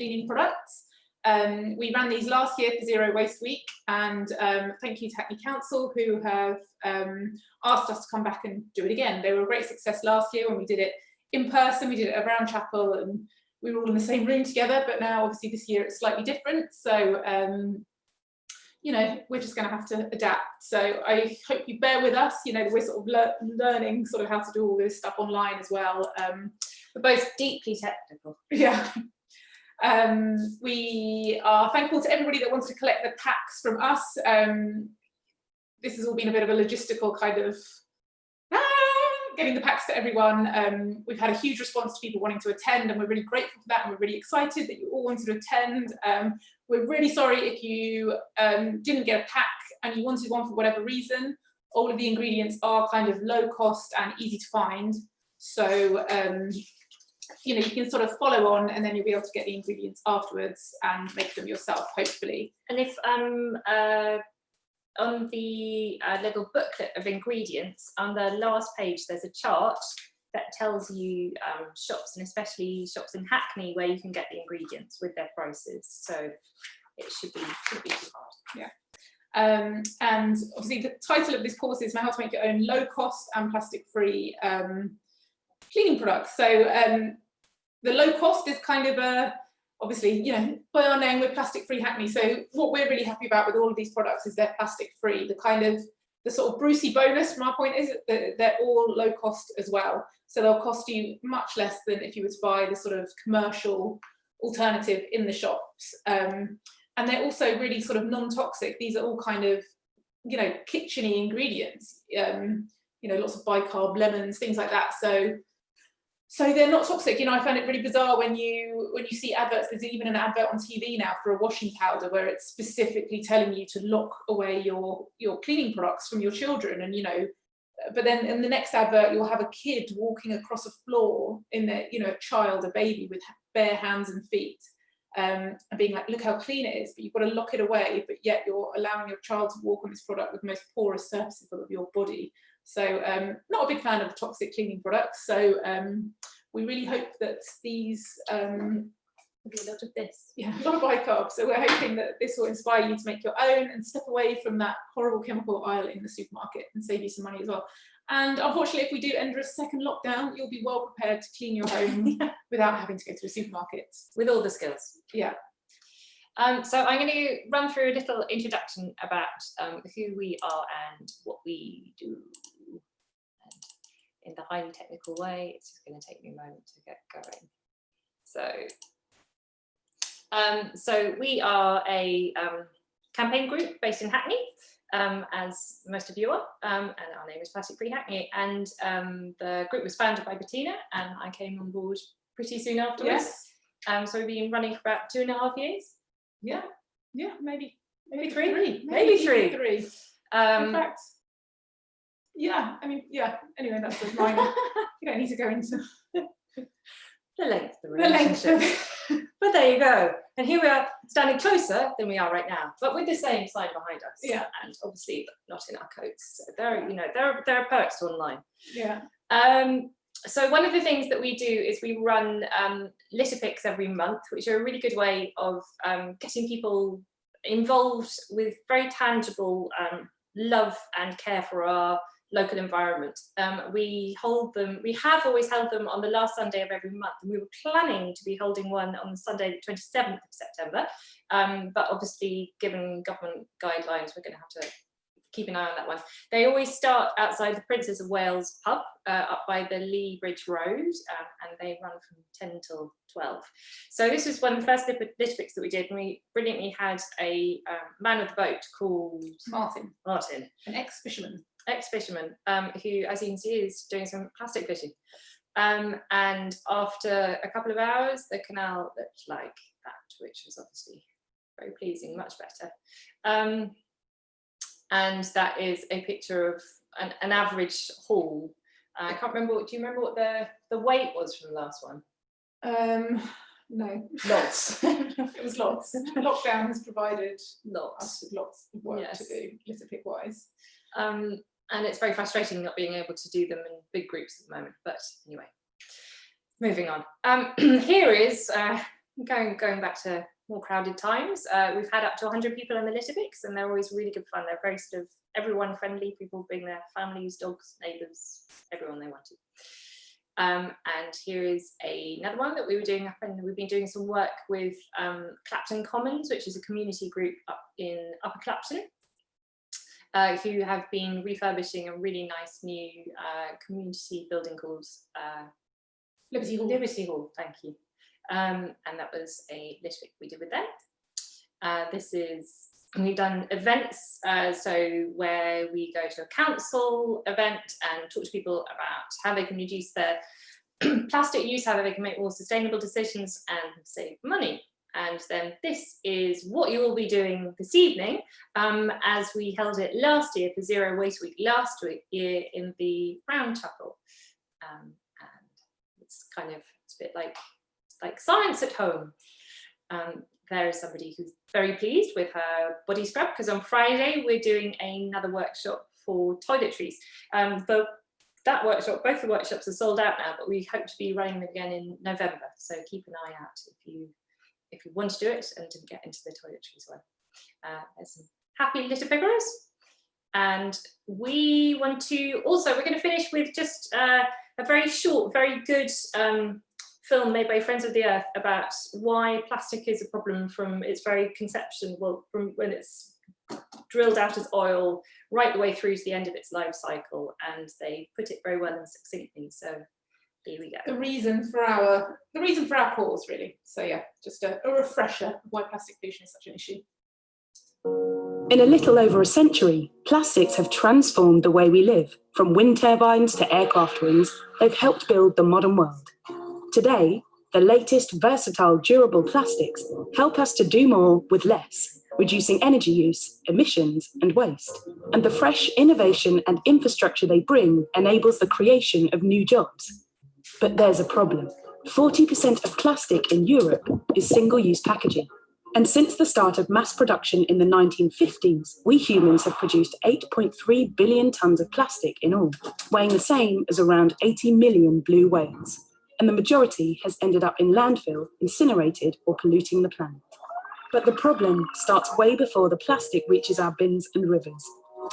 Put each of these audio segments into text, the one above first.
cleaning products. We ran these last year for Zero Waste Week, and thank you to Hackney Council, who have asked us to come back and do it again. They were a great success last year when we did it in person. We did it around chapel and we were all in the same room together, but now obviously this year it's slightly different. So, you know, we're just going to have to adapt. So I hope you bear with us. You know, we're sort of learning sort of how to do all this stuff online as well. We're both deeply technical. Yeah. We are thankful to everybody that wanted to collect the packs from us. This has all been a bit of a logistical kind of getting the packs to everyone. We've had a huge response to people wanting to attend, and we're really grateful for that, and we're really excited that you all wanted to attend. We're really sorry if you didn't get a pack and you wanted one for whatever reason. All of the ingredients are kind of low cost and easy to find. So, you know, you can sort of follow on and then you'll be able to get the ingredients afterwards and make them yourself, hopefully. And if on the little booklet of ingredients, on the last page, there's a chart that tells you shops, and especially shops in Hackney, where you can get the ingredients with their prices. So it shouldn't be too hard. Yeah. And obviously the title of this course is How to Make Your Own Low Cost and Plastic Free cleaning products. So the low cost is kind of obviously, you know, by our name, we're plastic free Hackney. So what we're really happy about with all of these products is they're plastic free. The sort of Brucey bonus from our point is that they're all low cost as well. So they'll cost you much less than if you were to buy the sort of commercial alternative in the shops. And they're also really sort of non-toxic. These are all kind of, you know, kitchen-y ingredients, you know, lots of bicarb, lemons, things like that. So they're not toxic. You know, I find it really bizarre when you see adverts. There's even an advert on TV now for a washing powder where it's specifically telling you to lock away your cleaning products from your children. And, you know, but then in the next advert, you'll have a kid walking across a floor in their, you know, a child, a baby with bare hands and feet, and being like, look how clean it is, but you've got to lock it away, but yet you're allowing your child to walk on this product with the most porous surfaces of your body. So not a big fan of toxic cleaning products. So we really hope that these There'll be a lot of this. Yeah, a lot of bicarb. So we're hoping that this will inspire you to make your own and step away from that horrible chemical aisle in the supermarket and save you some money as well. And unfortunately, if we do enter a second lockdown, you'll be well prepared to clean your home without having to go to a supermarket. With all the skills. Yeah. So I'm going to run through a little introduction about who we are and what we do. And in the highly technical way, it's just going to take me a moment to get going. So we are a campaign group based in Hackney, as most of you are, and our name is Plastic Free Hackney. And the group was founded by Bettina, and I came on board pretty soon afterwards. Yes. So we've been running for about 2.5 years. Yeah, maybe three. Maybe three. In fact, yeah. I mean, yeah. Anyway, that's just mine. You don't need to go into the length of the relationship. But there you go. And here we are, standing closer than we are right now, but with the same sign behind us. Yeah. And obviously not in our coats. So there are perks to online. Yeah. So one of the things that we do is we run litter picks every month, which are a really good way of getting people involved with very tangible love and care for our local environment. We have always held them on the last Sunday of every month, and we were planning to be holding one on Sunday the 27th of September, but obviously given government guidelines, we're going to have to keep an eye on that one. They always start outside the Princess of Wales pub up by the Lee Bridge Road, and they run from 10 till 12. So this was one of the first litter picks that we did, and we brilliantly had a man of the boat called Martin, an ex-fisherman, who, as you can see, is doing some plastic fishing. And after a couple of hours, the canal looked like that, which was obviously very pleasing, much better. And that is a picture of an average haul. I can't remember. Do you remember what the weight was from the last one? No. Lots. It was lots. Lockdown has provided lots of work to do, litter pick wise. And it's very frustrating not being able to do them in big groups at the moment. But anyway, moving on. Here is Going back to more crowded times, we've had up to 100 people in the litter picks, and they're always really good fun. They're very sort of everyone friendly. People bring their families, dogs, neighbours, everyone they wanted. And here is another one that we were doing up, and we've been doing some work with Clapton Commons, which is a community group up in Upper Clapton, who have been refurbishing a really nice new community building called Liberty Hall. Liberty Hall, thank you. And that was a litter pick we did with them. We've done events, so where we go to a council event and talk to people about how they can reduce their plastic use, how they can make more sustainable decisions and save money. And then this is what you will be doing this evening, as we held it last year for Zero Waste Week last year in the Brown Chapel. And it's a bit like science at home. There is somebody who's very pleased with her body scrub, because on Friday we're doing another workshop for toiletries. Both the workshops are sold out now, but we hope to be running them again in November. So keep an eye out if you want to do it and didn't get into the toiletries one. There's some happy litter pickers. And we're going to finish with just a very short, very good film made by Friends of the Earth about why plastic is a problem from its very conception, from when it's drilled out as oil right the way through to the end of its life cycle, and they put it very well and succinctly. So here we go. The reason for our cause, really. So yeah, just a refresher of why plastic pollution is such an issue. In a little over a century, plastics have transformed the way we live. From wind turbines to aircraft wings, they've helped build the modern world. Today, the latest versatile durable plastics help us to do more with less, reducing energy use, emissions and waste. And the fresh innovation and infrastructure they bring enables the creation of new jobs. But there's a problem. 40% of plastic in Europe is single-use packaging. And since the start of mass production in the 1950s, we humans have produced 8.3 billion tonnes of plastic in all, weighing the same as around 80 million blue whales. And the majority has ended up in landfill, incinerated or polluting the planet. But the problem starts way before the plastic reaches our bins and rivers.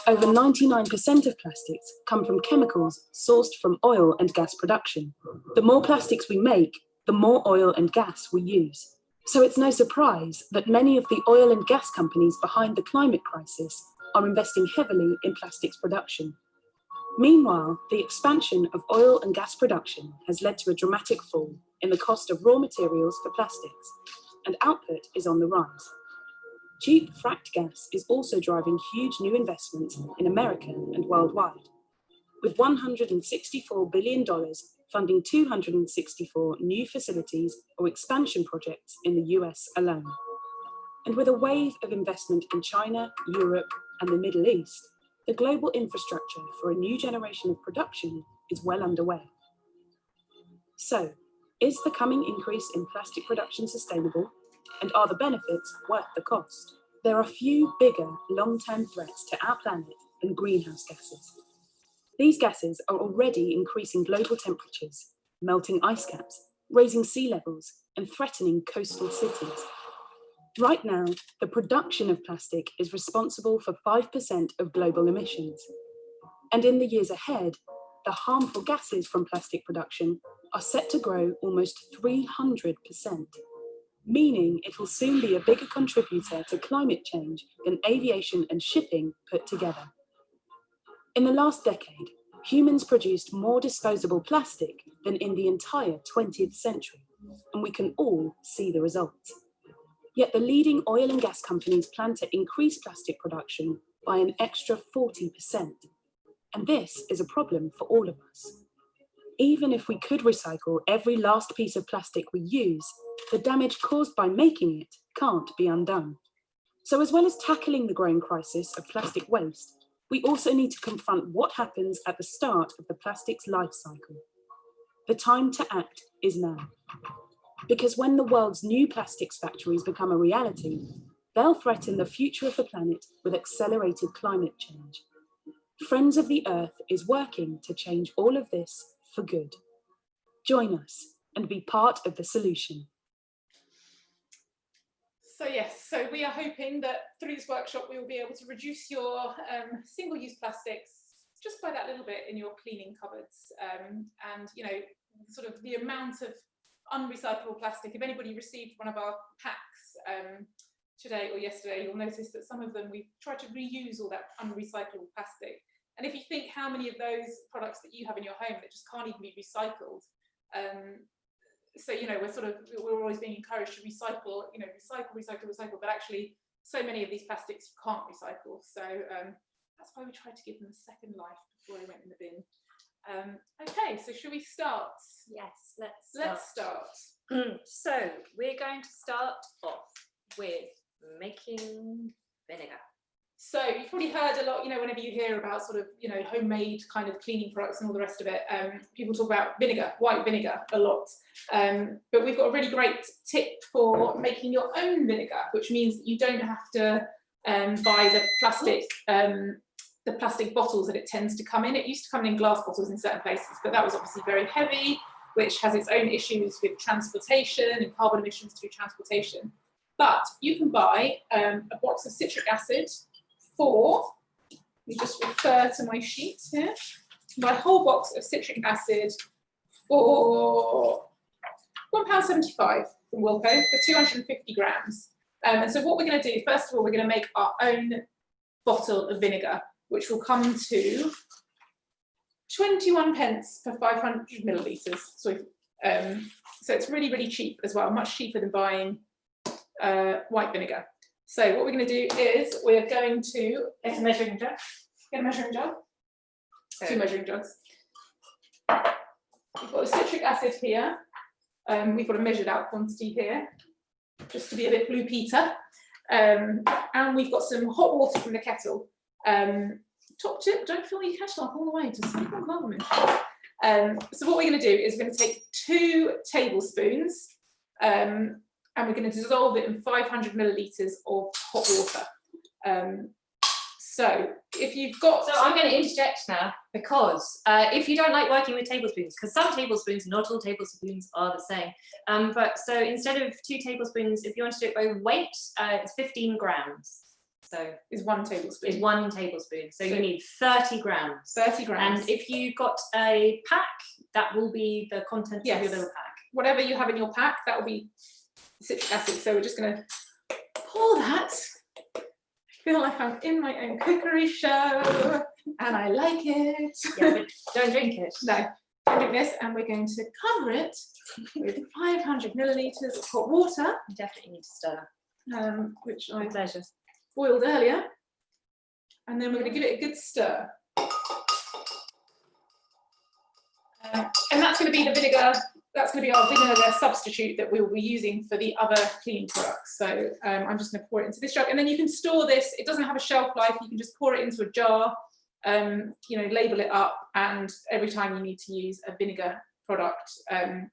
Over 99% of plastics come from chemicals sourced from oil and gas production. The more plastics we make, the more oil and gas we use. So it's no surprise that many of the oil and gas companies behind the climate crisis are investing heavily in plastics production. Meanwhile, the expansion of oil and gas production has led to a dramatic fall in the cost of raw materials for plastics, and output is on the rise. Cheap fracked gas is also driving huge new investments in America and worldwide, with $164 billion funding 264 new facilities or expansion projects in the US alone. And with a wave of investment in China, Europe, and the Middle East, the global infrastructure for a new generation of production is well underway. So, is the coming increase in plastic production sustainable? And are the benefits worth the cost? There are few bigger long-term threats to our planet than greenhouse gases. These gases are already increasing global temperatures, melting ice caps, raising sea levels, and threatening coastal cities. Right now, the production of plastic is responsible for 5% of global emissions. And in the years ahead, the harmful gases from plastic production are set to grow almost 300%, meaning it will soon be a bigger contributor to climate change than aviation and shipping put together. In the last decade, humans produced more disposable plastic than in the entire 20th century, and we can all see the results. Yet the leading oil and gas companies plan to increase plastic production by an extra 40%. And this is a problem for all of us. Even if we could recycle every last piece of plastic we use, the damage caused by making it can't be undone. So as well as tackling the growing crisis of plastic waste, we also need to confront what happens at the start of the plastic's life cycle. The time to act is now. Because when the world's new plastics factories become a reality, they'll threaten the future of the planet with accelerated climate change. Friends of the Earth is working to change all of this for good. Join us and be part of the solution. So yes, so we are hoping that through this workshop we will be able to reduce your single-use plastics just by that little bit in your cleaning cupboards, and you know, sort of the amount of unrecyclable plastic. If anybody received one of our packs today or yesterday, you'll notice that some of them we've tried to reuse all that unrecyclable plastic. And if you think how many of those products that you have in your home that just can't even be recycled, so you know, we're always being encouraged to recycle, you know, recycle, but actually so many of these plastics you can't recycle. So that's why we tried to give them a second life before they went in the bin. Okay, so should we start? Yes, let's start. So we're going to start off with making vinegar. So you've probably heard a lot, you know, whenever you hear about sort of, you know, homemade kind of cleaning products and all the rest of it, people talk about vinegar, white vinegar a lot. But we've got a really great tip for making your own vinegar, which means that you don't have to buy the plastic bottles that it tends to come in. It used to come in glass bottles in certain places, but that was obviously very heavy, which has its own issues with transportation and carbon emissions through transportation. But you can buy a box of citric acid for, you just refer to my sheet here, buy a whole box of citric acid for £1.75 from Wilko for 250 grams. And so what we're going to do, first of all, we're going to make our own bottle of vinegar, which will come to 21 pence per 500 millilitres. So it's really, really cheap as well, much cheaper than buying white vinegar. So what we're going to do is we're going to get a measuring jug. Get a measuring jug. Two measuring jugs. We've got the citric acid here. We've got a measured out quantity here, just to be a bit Blue Peter. And we've got some hot water from the kettle. Top tip, don't fill your kettle up all the way to simple government. So what we're going to do is we're going to take 2 tablespoons and we're going to dissolve it in 500 millilitres of hot water. So if you've got... So I'm going to interject now, because if you don't like working with tablespoons, because some tablespoons, not all tablespoons are the same, but so instead of 2 tablespoons, if you want to do it by weight, it's 15 grams. So is 1 tablespoon. Is 1 tablespoon. So you need 30 grams. 30 grams. And if you got a pack, that will be the contents of your little pack. Whatever you have in your pack, that will be citric acid. So we're just going to pour that. I feel like I'm in my own cookery show and I like it. Yeah, but don't drink it. No, don't drink this. And we're going to cover it with 500 millilitres of hot water. You definitely need to stir. Which I pleasure. boiled earlier. And then we're going to give it a good stir. And that's going to be the vinegar. That's going to be our vinegar substitute that we'll be using for the other cleaning products. So I'm just going to pour it into this jug, and then you can store this. It doesn't have a shelf life. You can just pour it into a jar, you know, label it up, and every time you need to use a vinegar product,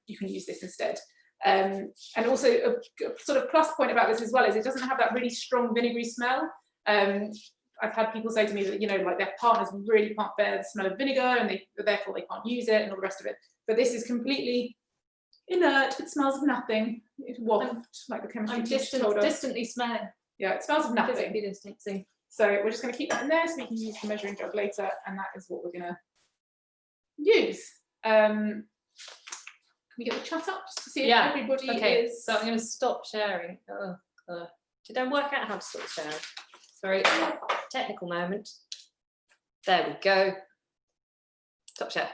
you can use this instead. And also a sort of plus point about this as well is it doesn't have that really strong vinegary smell. I've had people say to me that, you know, like their partners really can't bear the smell of vinegar and therefore they can't use it and all the rest of it. But this is completely inert. It smells of nothing. It's waft, like the chemistry teacher told us. Distantly smell. Yeah, it smells of nothing. Physically distancing. So we're just going to keep that in there so we can use the measuring jug later, and that is what we're going to use. Can we get the chat up just to see if everybody is... So I'm going to stop sharing. Did I work out how to stop sharing? Sorry, technical moment. There we go. Stop share.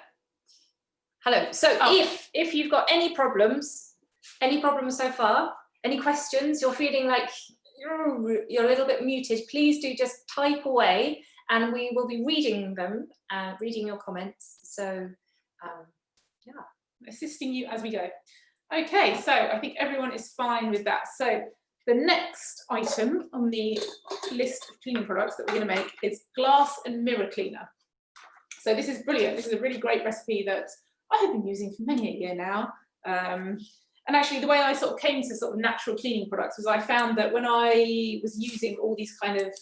Hello. So if you've got any problems so far, any questions, you're feeling like you're a little bit muted, please do just type away and we will be reading them, reading your comments. So yeah, assisting you as we go. Okay, so I think everyone is fine with that. So the next item on the list of cleaning products that we're going to make is glass and mirror cleaner. So this is brilliant. This is a really great recipe that I have been using for many a year now. And actually the way I sort of came to sort of natural cleaning products was I found that when I was using all these kind of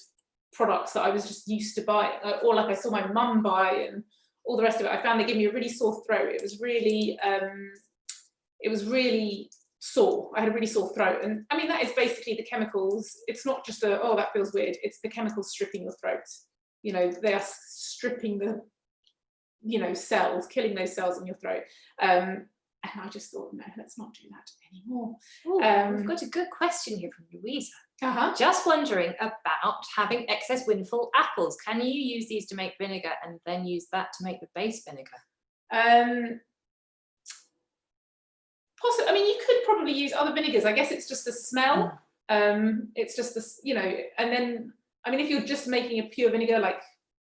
products that I was just used to buying, or like I saw my mum buy and all the rest of it, I found they gave me a really sore throat. It was really sore. I had a really sore throat, and I mean that is basically the chemicals. It's not just oh, that feels weird. It's the chemicals stripping your throat. You know, they are stripping the, you know, cells, killing those cells in your throat. And I just thought, no, let's not do that anymore. Ooh, we've got a good question here from Louisa. Just wondering about having excess windfall apples. Can you use these to make vinegar and then use that to make the base vinegar? Possibly. I mean, you could probably use other vinegars. I guess it's just the smell. It's just this, you know, and then, I mean, if you're just making a pure vinegar, like,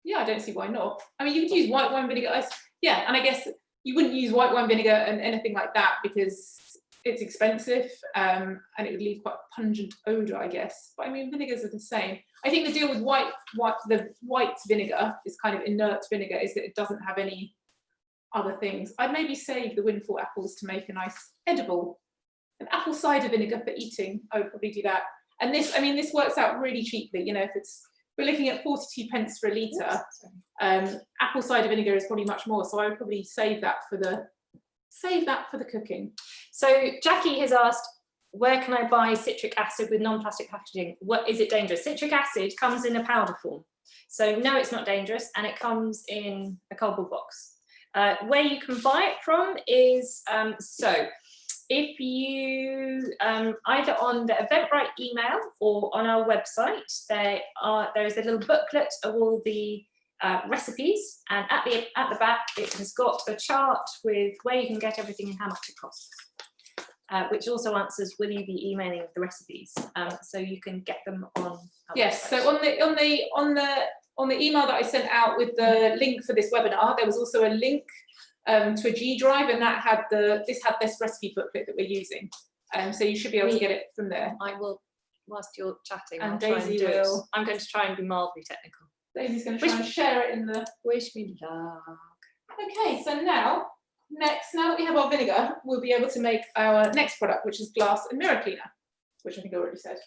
yeah, I don't see why not. I mean, you could use white wine vinegar. Yeah, and I guess you wouldn't use white wine vinegar and anything like that because it's expensive, and it would leave quite a pungent odour, I guess. But I mean, vinegars are the same. I think the deal with the white vinegar is kind of inert vinegar, is that it doesn't have any other things. I'd maybe save the windfall apples to make a nice edible, an apple cider vinegar for eating. I would probably do that. And this, I mean, this works out really cheaply. You know, if we're looking at 42 pence for a litre, apple cider vinegar is probably much more. So I would probably save that for the cooking. So Jackie has asked, where can I buy citric acid with non-plastic packaging? What, is it dangerous? Citric acid comes in a powder form. So no, it's not dangerous, and it comes in a cardboard box. Where you can buy it from is, so if you, either on the Eventbrite email or on our website, there is a little booklet of all the recipes, and at the back it has got a chart with where you can get everything and how much it costs, which also answers, will you be emailing the recipes, so you can get them on our yes website. So on the email that I sent out with the link for this webinar, there was also a link to a G drive, and that had this recipe booklet that we're using. So you should be able to get it from there. I will, whilst you're chatting, and I'll Daisy try and will. I'm going to try and be mildly technical. Daisy's going to try and share it in the. Wish me luck. Okay, so now that we have our vinegar, we'll be able to make our next product, which is glass and mirror cleaner, which I think I already said.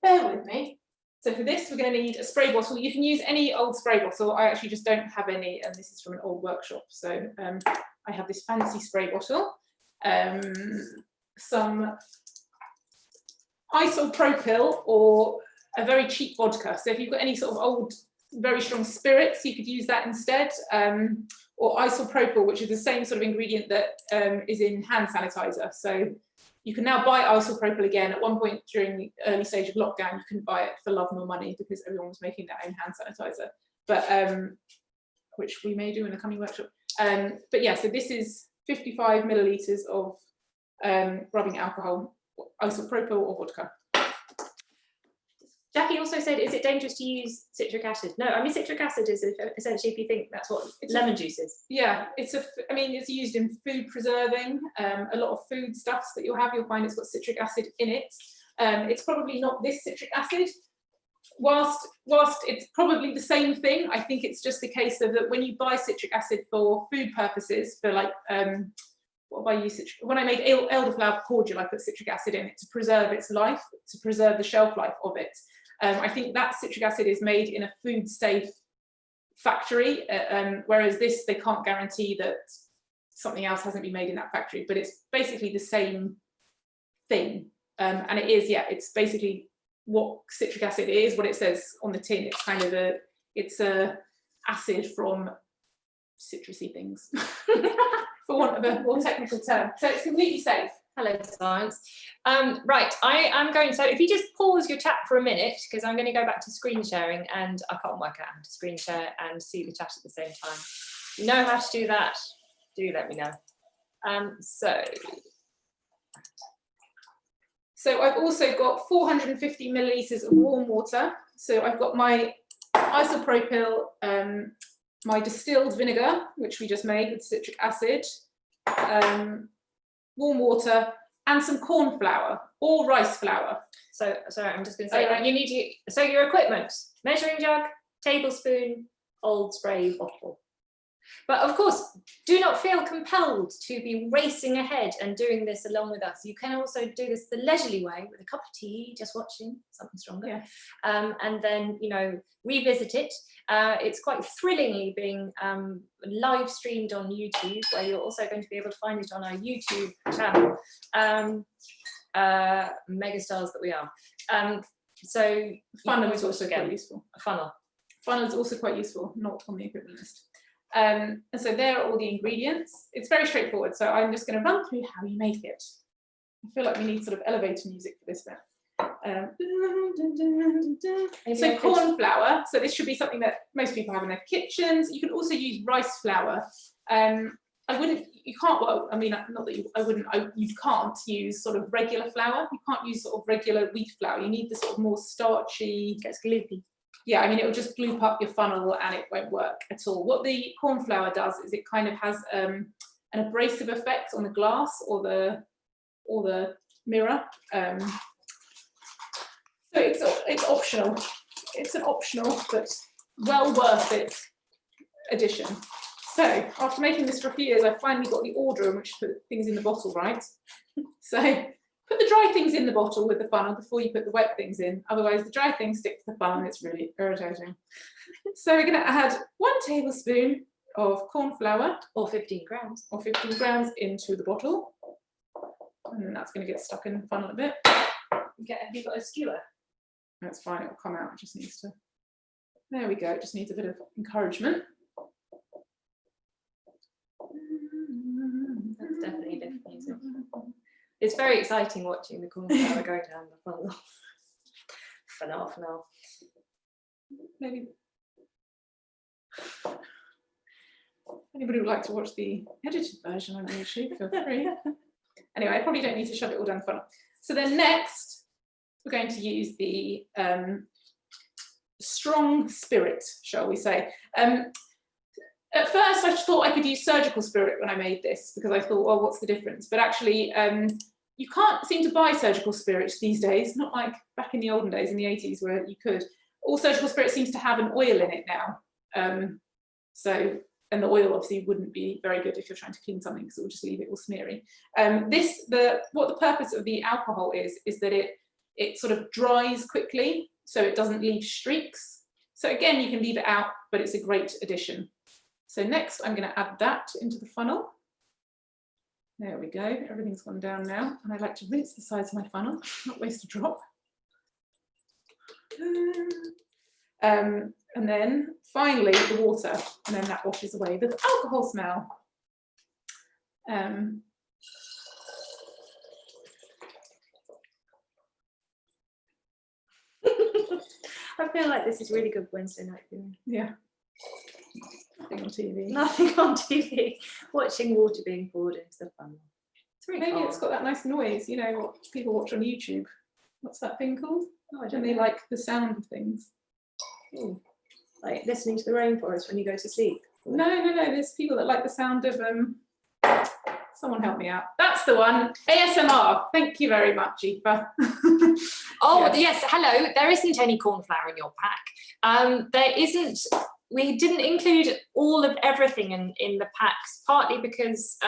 Bear with me. So for this, we're going to need a spray bottle. You can use any old spray bottle. I actually just don't have any, and this is from an old workshop. So I have this fancy spray bottle, some isopropyl or a very cheap vodka. So if you've got any sort of old, very strong spirits, you could use that instead, or isopropyl, which is the same sort of ingredient that is in hand sanitizer. So you can now buy isopropyl again. At one point during the early stage of lockdown, you couldn't buy it for love nor money because everyone was making their own hand sanitizer, but which we may do in the coming workshop. But yeah, so this is 55 millilitres of rubbing alcohol, isopropyl or vodka. Jackie also said, is it dangerous to use citric acid? No, I mean, citric acid is essentially, if you think that's what lemon juice is. Yeah, I mean, it's used in food preserving. A lot of food stuffs that you'll find it's got citric acid in it. It's probably not this citric acid. Whilst it's probably the same thing, I think it's just the case of that when you buy citric acid for food purposes, for like, what have I used citric? When I made elderflower cordial, I put citric acid in it to preserve its life, to preserve the shelf life of it. I think that citric acid is made in a food safe factory, whereas this, they can't guarantee that something else hasn't been made in that factory, but it's basically the same thing. And it is, yeah, it's basically what citric acid is, what it says on the tin. It's kind of it's a acid from citrusy things, for want of a more technical term. So it's completely safe. Hello, science. Right, I am going, so if you just pause your chat for a minute, because I'm going to go back to screen sharing, and I can't work out how to screen share and see the chat at the same time. If you know how to do that, do let me know. So I've also got 450 millilitres of warm water. So I've got my isopropyl, my distilled vinegar, which we just made with citric acid, warm water, and some corn flour or rice flour. So, sorry, I'm just going to say, you need to, so your equipment, measuring jug, tablespoon, old spray bottle. But of course, do not feel compelled to be racing ahead and doing this along with us. You can also do this the leisurely way with a cup of tea, just watching something stronger, Yeah. And then, you know, revisit it. It's quite thrillingly being live streamed on YouTube, where you're also going to be able to find it on our YouTube channel. Megastars that we are. So Funnel is also quite useful. A funnel. Funnel is also quite useful, not on the equipment list. And so there are all the ingredients. It's very straightforward. So I'm just going to run through how you make it. I feel like we need sort of elevator music for this bit. So corn flour. So this should be something that most people have in their kitchens. You can also use rice flour. You can't, well, I mean, not that you can't use sort of regular flour. You can't use sort of regular wheat flour. You need the sort of more starchy. It gets gloopy. Yeah, I mean, it will just gloop up your funnel and it won't work at all. What the corn flour does is it kind of has an abrasive effect on the glass or the mirror. So it's optional. It's an optional but well worth it addition. So after making this for a few years, I finally got the order in which to put things in the bottle right. So put the dry things in the bottle with the funnel before you put the wet things in. Otherwise, the dry things stick to the funnel and it's really irritating. So we're going to add 1 tablespoon of corn flour. Or 15 grams. Or 15 grams into the bottle. And then that's going to get stuck in the funnel a bit. Have you got a skewer? That's fine, it will come out. It just needs to. There we go. It just needs a bit of encouragement. That's definitely different music. It's very exciting watching the corn flour go down the funnel. Phenomenal. Maybe anybody would like to watch the edited version on YouTube, feel free. Anyway, I probably don't need to shove it all down the funnel. So then next, we're going to use the strong spirit, shall we say. At first, I thought I could use surgical spirit when I made this because I thought, well, what's the difference? But actually, you can't seem to buy surgical spirit these days, not like back in the olden days in the 80s where you could. All surgical spirit seems to have an oil in it now. And the oil obviously wouldn't be very good if you're trying to clean something because it will just leave it all smeary. What the purpose of the alcohol is that it sort of dries quickly, so it doesn't leave streaks. So again, you can leave it out, but it's a great addition. So next, I'm going to add that into the funnel. There we go. Everything's gone down now. And I like to rinse the sides of my funnel, not waste a drop. And then finally the water, and then that washes away the alcohol smell. I feel like this is really good Wednesday night viewing. Yeah. Nothing on TV. Nothing on TV. Watching water being poured into the funnel. It's really Maybe cool. it's got that nice noise, you know, what people watch on YouTube. What's that thing called? Oh, I don't And know. they like the sound of things. Ooh. Like listening to the rainforest when you go to sleep. No. There's people that like the sound of someone help me out. That's the one. ASMR. Thank you very much, Aoife. Oh yes. Hello. There isn't any corn flour in your pack. There isn't. We didn't include all of everything in the packs, partly because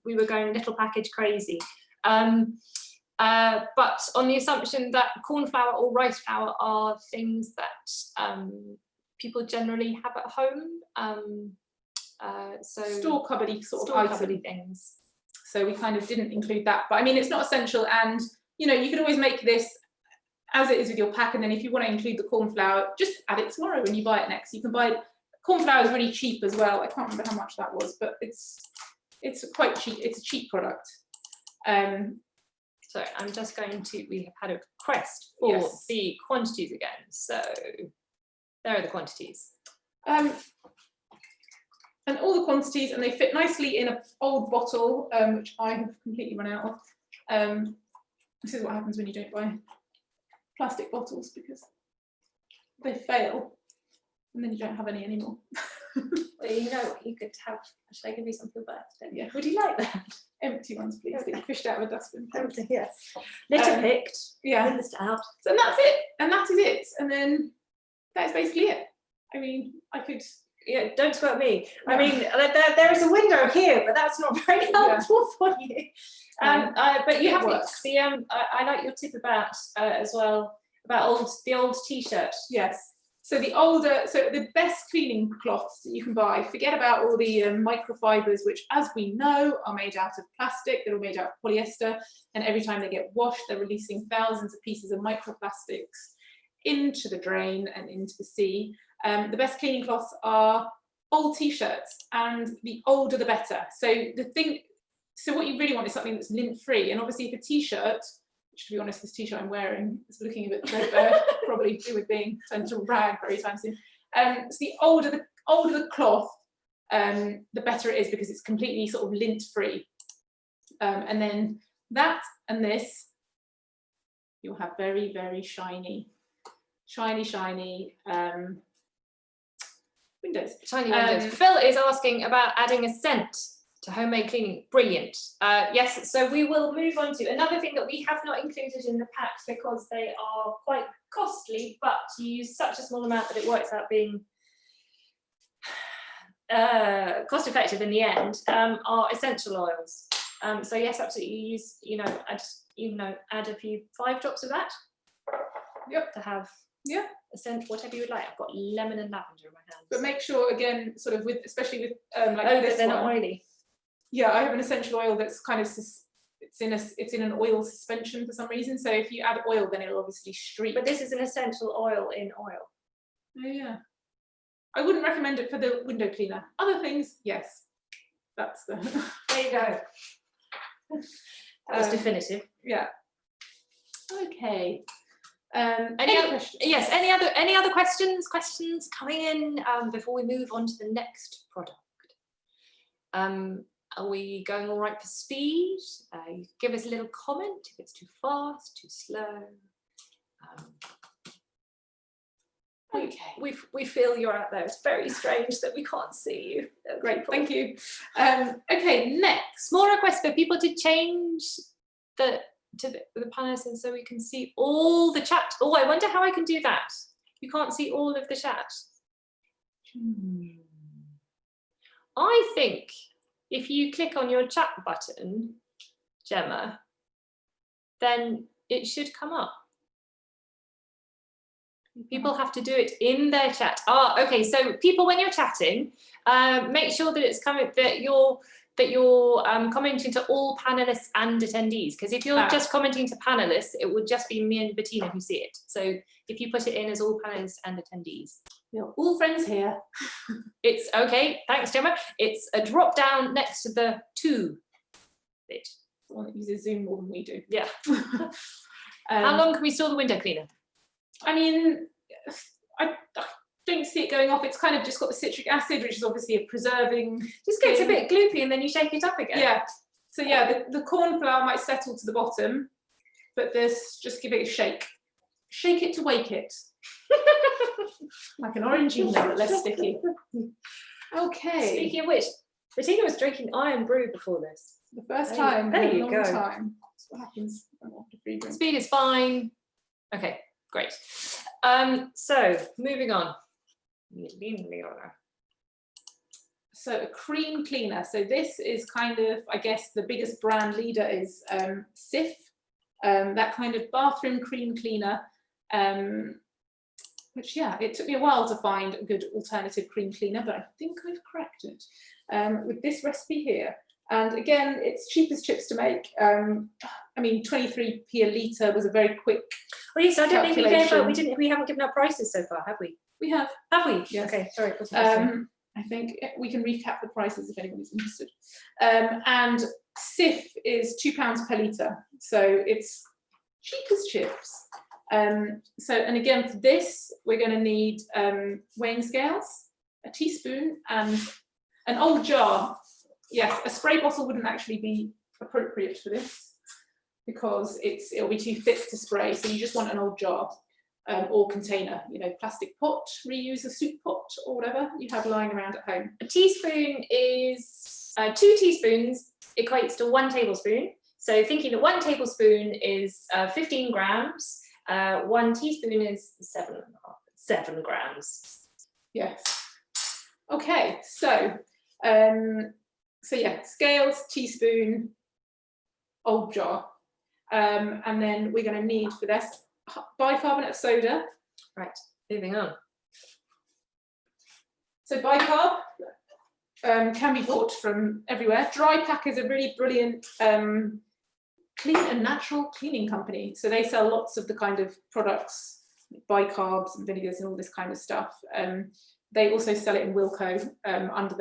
we were going little package crazy. But on the assumption that corn flour or rice flour are things that people generally have at home. So Store cupboardy sort of cupboardy things. So we kind of didn't include that. But I mean, it's not essential. And, you know, you can always make this as it is with your pack. And then if you want to include the corn flour, just add it tomorrow when you buy it next. You can buy, corn flour is really cheap as well. I can't remember how much that was, but it's quite cheap. It's a cheap product. So I'm just going to, we have had a request for the quantities again. So there are the quantities. And all the quantities, and they fit nicely in an old bottle, which I have completely run out of. This is what happens when you don't buy plastic bottles, because they fail, and then you don't have any anymore. Well, you know what you could have. Should I give you some for your birthday? Yeah. Would you like that? Empty ones, please. Get you fished out of a dustbin. Empty, yes. Litter picked. Yeah. Rinsed out. So, and that's it. And that is it. And then that's basically it. I mean, I could Yeah, don't squirt me. I mean, there is a window here, but that's not very helpful for you. But you have the I like your tip about as well about the old t-shirt. Yes. So the best cleaning cloths that you can buy, forget about all the microfibers, which, as we know, are made out of plastic. They're all made out of polyester, and every time they get washed, they're releasing thousands of pieces of microplastics into the drain and into the sea. The best cleaning cloths are old t-shirts, and the older the better. So what you really want is something that's lint-free, and obviously if a t-shirt, which, to be honest, this t-shirt I'm wearing is looking a bit threadbare, probably due with being turned to a rag very time soon. So the older the cloth, the better it is, because it's completely sort of lint-free. And then that and this, you'll have very, very shiny windows. Shiny windows. Phil is asking about adding a scent to homemade cleaning. Brilliant. Yes, so we will move on to another thing that we have not included in the packs because they are quite costly, but you use such a small amount that it works out being cost effective in the end, are essential oils. So yes, absolutely, you use, add a few 5 drops of that. Yep. To have a scent, whatever you would like. I've got lemon and lavender in my hands. But make sure, again, sort of especially with this they're not oily. Yeah, I have an essential oil that's kind of it's in an oil suspension for some reason. So if you add oil, then it'll obviously streak. But this is an essential oil in oil. Oh yeah. I wouldn't recommend it for the window cleaner. Other things, yes. That's the. There you go. That was definitive. Yeah. Okay. Any other questions? Yes. Any other questions? Questions coming in before we move on to the next product. Are we going all right for speed? Give us a little comment if it's too fast, too slow. Okay. We feel you're out there. It's very strange that we can't see you. Great, thank you. Okay, next. More requests for people to change the panelists and so we can see all the chat. Oh, I wonder how I can do that. You can't see all of the chat. I think if you click on your chat button, Gemma, then it should come up. People have to do it in their chat. Okay. So people, when you're chatting, make sure that it's coming, that you're commenting to all panelists and attendees. Because if you're just commenting to panelists, it would just be me and Bettina who see it. So if you put it in as all panelists and attendees, you're all friends here. It's okay. Thanks, Gemma. It's a drop down next to the to bit. The one that uses Zoom more than we do. Yeah. How long can we store the window cleaner? I mean, I don't see it going off. It's kind of just got the citric acid, which is obviously a preserving. Just gets a bit gloopy and then you shake it up again. Yeah. So yeah, the corn flour might settle to the bottom, but this, just give it a shake. Shake it to wake it. Like an orangina, but less sticky. Okay. Speaking of which, Bettina was drinking iron brew before this. The first time. There you go. Time. That's what happens after free drink. Speed is fine. Okay, great. So moving on. So a cream cleaner. So this is kind of, I guess, the biggest brand leader is Cif, that kind of bathroom cream cleaner. Which, yeah, it took me a while to find a good alternative cream cleaner, but I think I've cracked it with this recipe here. And again, it's cheap as chips to make. I mean, 23p a litre was a very quick. Well, yes, I don't think we haven't given out prices so far, have we? We have. Have we? Yes. Okay, sorry. I think we can recap the prices if anybody's interested. And Cif is £2 per litre, so it's cheap as chips. And again, for this, we're going to need weighing scales, a teaspoon, and an old jar. Yes, a spray bottle wouldn't actually be appropriate for this because it'll be too thick to spray. So you just want an old jar or container, plastic pot, reuse a soup pot or whatever you have lying around at home. A teaspoon is 2 teaspoons equates to 1 tablespoon. So thinking that 1 tablespoon is 15 grams. 1 teaspoon is 7 grams. Yes. Okay, so yeah, scales, teaspoon, old jar, and then we're going to need for this bicarbonate of soda. Right, moving on. So bicarb can be bought from everywhere. Dry Pack is a really brilliant clean and natural cleaning company. So they sell lots of the kind of products, bicarbs and vinegars and all this kind of stuff. They also sell it in Wilko under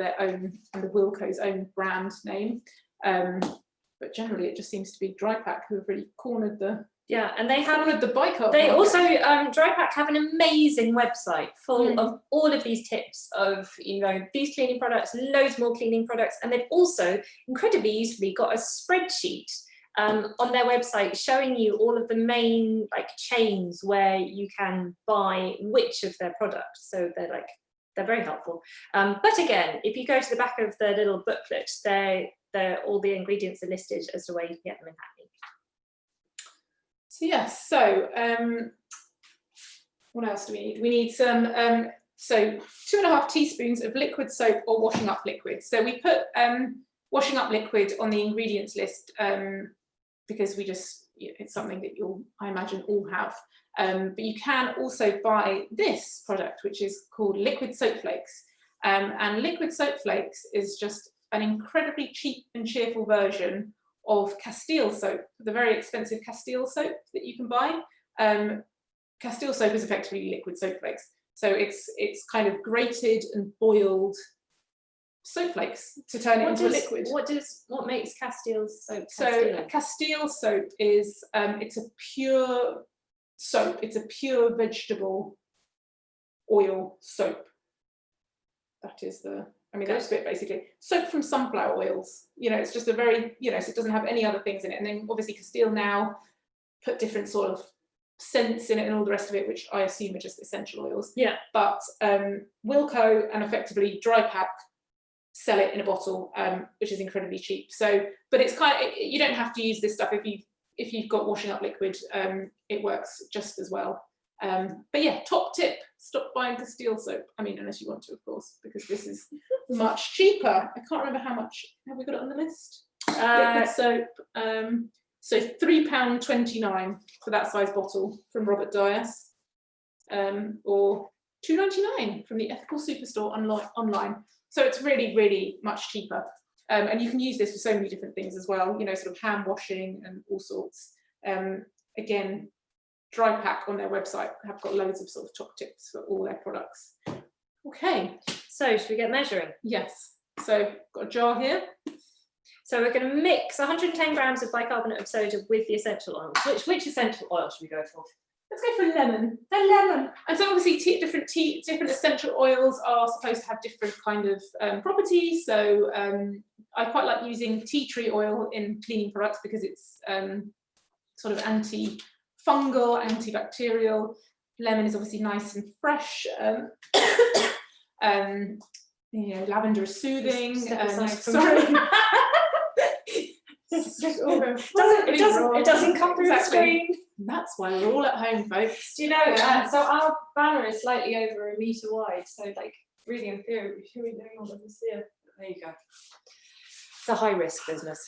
Wilko's own brand name. But generally it just seems to be Dry Pack who have really cornered the and they have the bicarb. They also Dry Pack have an amazing website full of all of these tips of these cleaning products, loads more cleaning products, and they've also incredibly usefully got a spreadsheet on their website showing you all of the main chains where you can buy which of their products. So they're very helpful. But again, if you go to the back of the little booklet, all the ingredients are listed as to where you can get them in Hackney. So yes, what else do we need? We need some, 2.5 teaspoons of liquid soap or washing up liquid. So we put washing up liquid on the ingredients list because it's something that I imagine all have. But you can also buy this product, which is called liquid soap flakes. And liquid soap flakes is just an incredibly cheap and cheerful version of Castile soap, the very expensive Castile soap that you can buy. Castile soap is effectively liquid soap flakes. So it's kind of grated and boiled soap flakes to turn it into a liquid. What makes Castile soap? So Castile soap is it's a pure soap. It's a pure vegetable oil soap. That is that's it basically. Soap from sunflower oils. It's just a very, so it doesn't have any other things in it. And then obviously Castile now put different sort of scents in it and all the rest of it, which I assume are just essential oils. Yeah. But Wilko and effectively Dry Pack sell it in a bottle, which is incredibly cheap. So, but it's you don't have to use this stuff if you've got washing up liquid. It works just as well. But yeah, top tip: stop buying Castile soap. Unless you want to, of course, because this is much cheaper. I can't remember how much. Have we got it on the list? Liquid soap. So £3.29 for that size bottle from Robert Dias, or £2.99 from the Ethical Superstore online. So it's really, really much cheaper. And you can use this for so many different things as well. Sort of hand washing and all sorts. Again, Dry Pack on their website have got loads of sort of top tips for all their products. Okay. So should we get measuring? Yes. So got a jar here. So we're going to mix 110 grams of bicarbonate of soda with the essential oils. Which essential oil should we go for? Let's go for lemon. The lemon. And so obviously different essential oils are supposed to have different kind of properties. So I quite like using tea tree oil in cleaning products because it's sort of anti-fungal, antibacterial. Lemon is obviously nice and fresh. Lavender is soothing. Sorry. It doesn't come through the screen. That's why we're all at home, folks. Do you know? So our banner is slightly over 1 meter wide. So really in theory, we should be doing all of this here. There you go. It's a high risk business.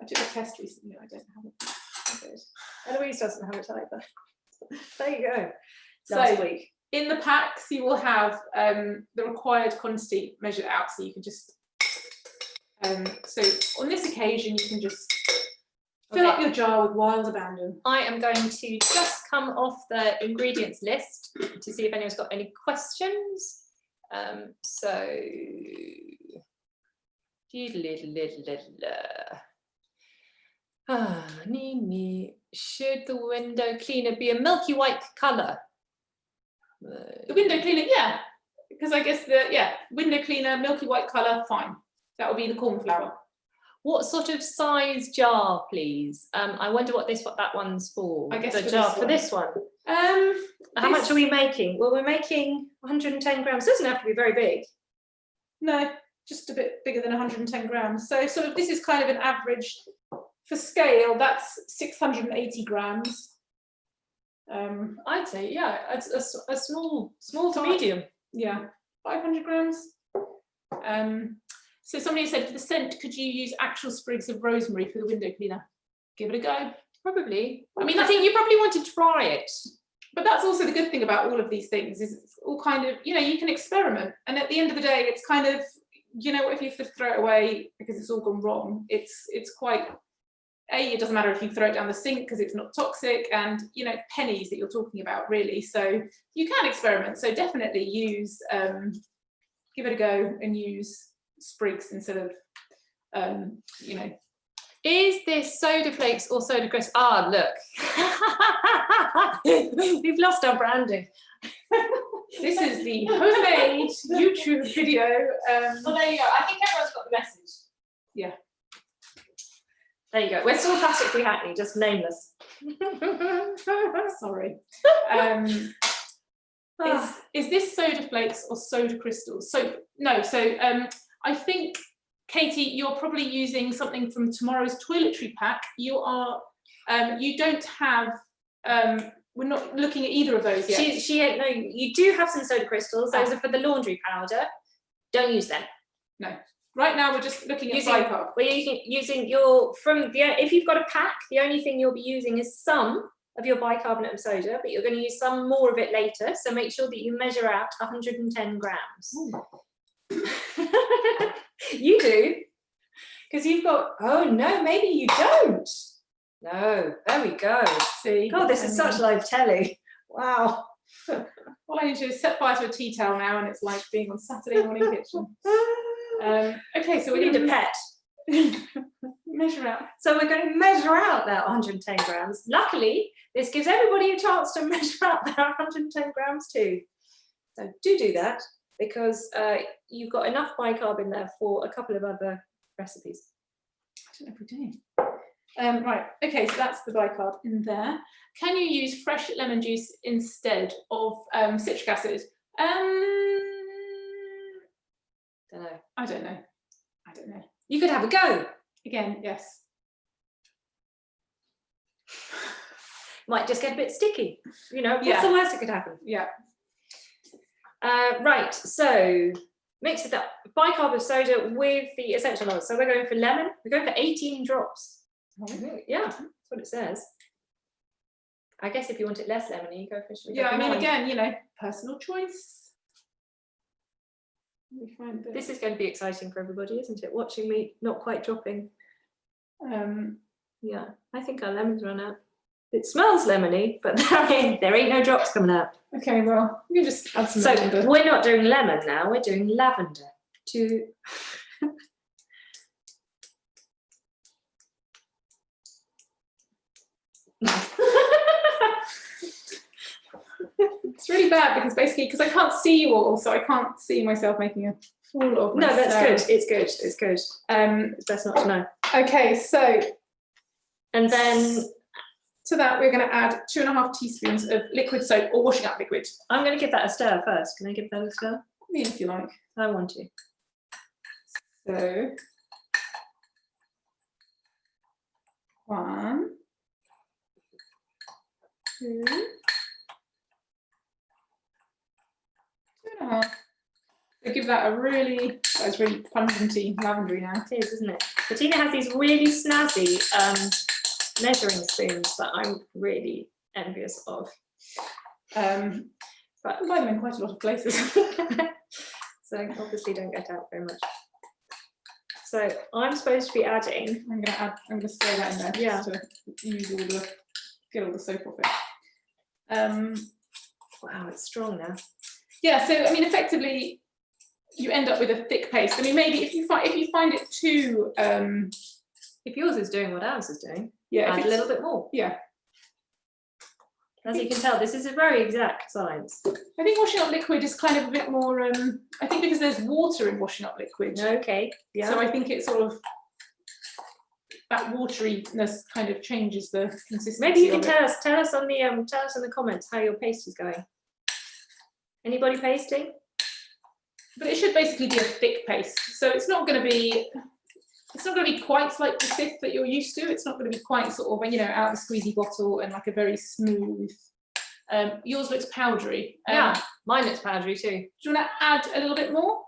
I did a test recently. I don't have it. Eloise doesn't have it either. There you go. Last week. In the packs, you will have the required quantity measured out, so you can just. So on this occasion, you can just fill up your jar with wild abandon. I am going to just come off the ingredients list to see if anyone's got any questions. Should the window cleaner be a milky white colour? The window cleaner, yeah, because I guess window cleaner, milky white colour, fine. That would be the cornflour. What sort of size jar, please? I wonder what that one's for. I guess the jar for this one. How much are we making? Well, we're making 110 grams. It doesn't have to be very big. No, just a bit bigger than 110 grams. So sort of this is kind of an average for scale. That's 680 grams. I'd say, yeah, it's a small to medium. Yeah, 500 grams. So somebody said, for the scent, could you use actual sprigs of rosemary for the window cleaner? Give it a go. Probably. I mean, I think you probably want to try it. But that's also the good thing about all of these things, is it's all kind of, you know, you can experiment. And at the end of the day, it's kind of, you know, if you have to throw it away because it's all gone wrong, it's quite, it doesn't matter if you throw it down the sink because it's not toxic, and, you know, pennies that you're talking about, really. So you can experiment. So definitely use, give it a go and use sprigs instead of, you know. Is this soda flakes or soda crisp? Ah, look. We've lost our branding. This is the homemade YouTube video. Well, there you go. I think everyone's got the message. Yeah. There you go. We're still Plastic Free Hackney, just nameless. Sorry. Is this soda flakes or soda crystals? So no. So I think, Katie, you're probably using something from tomorrow's toiletry pack. You are. You don't have. We're not looking at either of those yet. No, you do have some soda crystals. Those are for the laundry powder. Don't use them. No. Right now we're just looking at bicarb. Well, using your if you've got a pack, the only thing you'll be using is some of your bicarbonate of soda, but you're going to use some more of it later. So make sure that you measure out 110 grams. You do, because you've got. Oh no, maybe you don't. No, there we go. See? God, this is such live telly. Wow. All I need to do is set fire to a tea towel now, and it's like being on Saturday morning kitchen. Okay, so we need a pet. Measure out. So we're going to measure out that 110 grams. Luckily, this gives everybody a chance to measure out their 110 grams too. So do that, because you've got enough bicarb in there for a couple of other recipes. I don't know if we do. Right, okay, so that's the bicarb in there. Can you use fresh lemon juice instead of citric acid? Don't know. I don't know. You could have a go. Again, yes. Might just get a bit sticky. You know, what's the worst that could happen? Yeah. Right, so mix it up. Bicarb of soda with the essential oils. So we're going for lemon. We're going for 18 drops. Yeah, that's what it says. I guess if you want it less lemony, you go for. Yeah, I mean, again, you know, personal choice. This is going to be exciting for everybody, isn't it? Watching me not quite dropping. Yeah, I think our lemon's run out. It smells lemony, but there ain't no drops coming out. Okay, well, you just add some lavender. We're not doing lemon now, we're doing lavender. It's really bad because I can't see you all, so I can't see myself making a fool of myself. No, that's good. It's good. It's good. It's best not to know. Okay, so and then to that we're going to add 2.5 teaspoons of liquid soap or washing up liquid. I'm going to give that a stir first. Can I give that a stir? I mean, if you like. I want to. So 1, 2, 2.5. So give that a really, that's really pungenty lavendery now. It is, isn't it? Bettina has these really snazzy measuring spoons that I'm really envious of. But I buy them in quite a lot of places. So obviously don't get out very much. So I'm supposed to be adding. I'm gonna stir that in there just to use get all the soap off it. Wow, it's strong now. Yeah, so I mean, effectively, you end up with a thick paste. I mean, maybe if you find it too, if yours is doing what ours is doing, add a little bit more. Yeah. As you can tell, this is a very exact science. I think washing up liquid is kind of a bit more. I think because there's water in washing up liquid. Okay. Yeah. So I think it sort of that wateriness kind of changes the consistency. Maybe you can tell us on the in the comments how your paste is going. Anybody pasting? But it should basically be a thick paste. So it's not going to be quite like the sift that you're used to. It's not going to be quite sort of, you know, out of the squeezy bottle and like a very smooth. Yours looks powdery. Yeah, mine looks powdery too. Do you want to add a little bit more?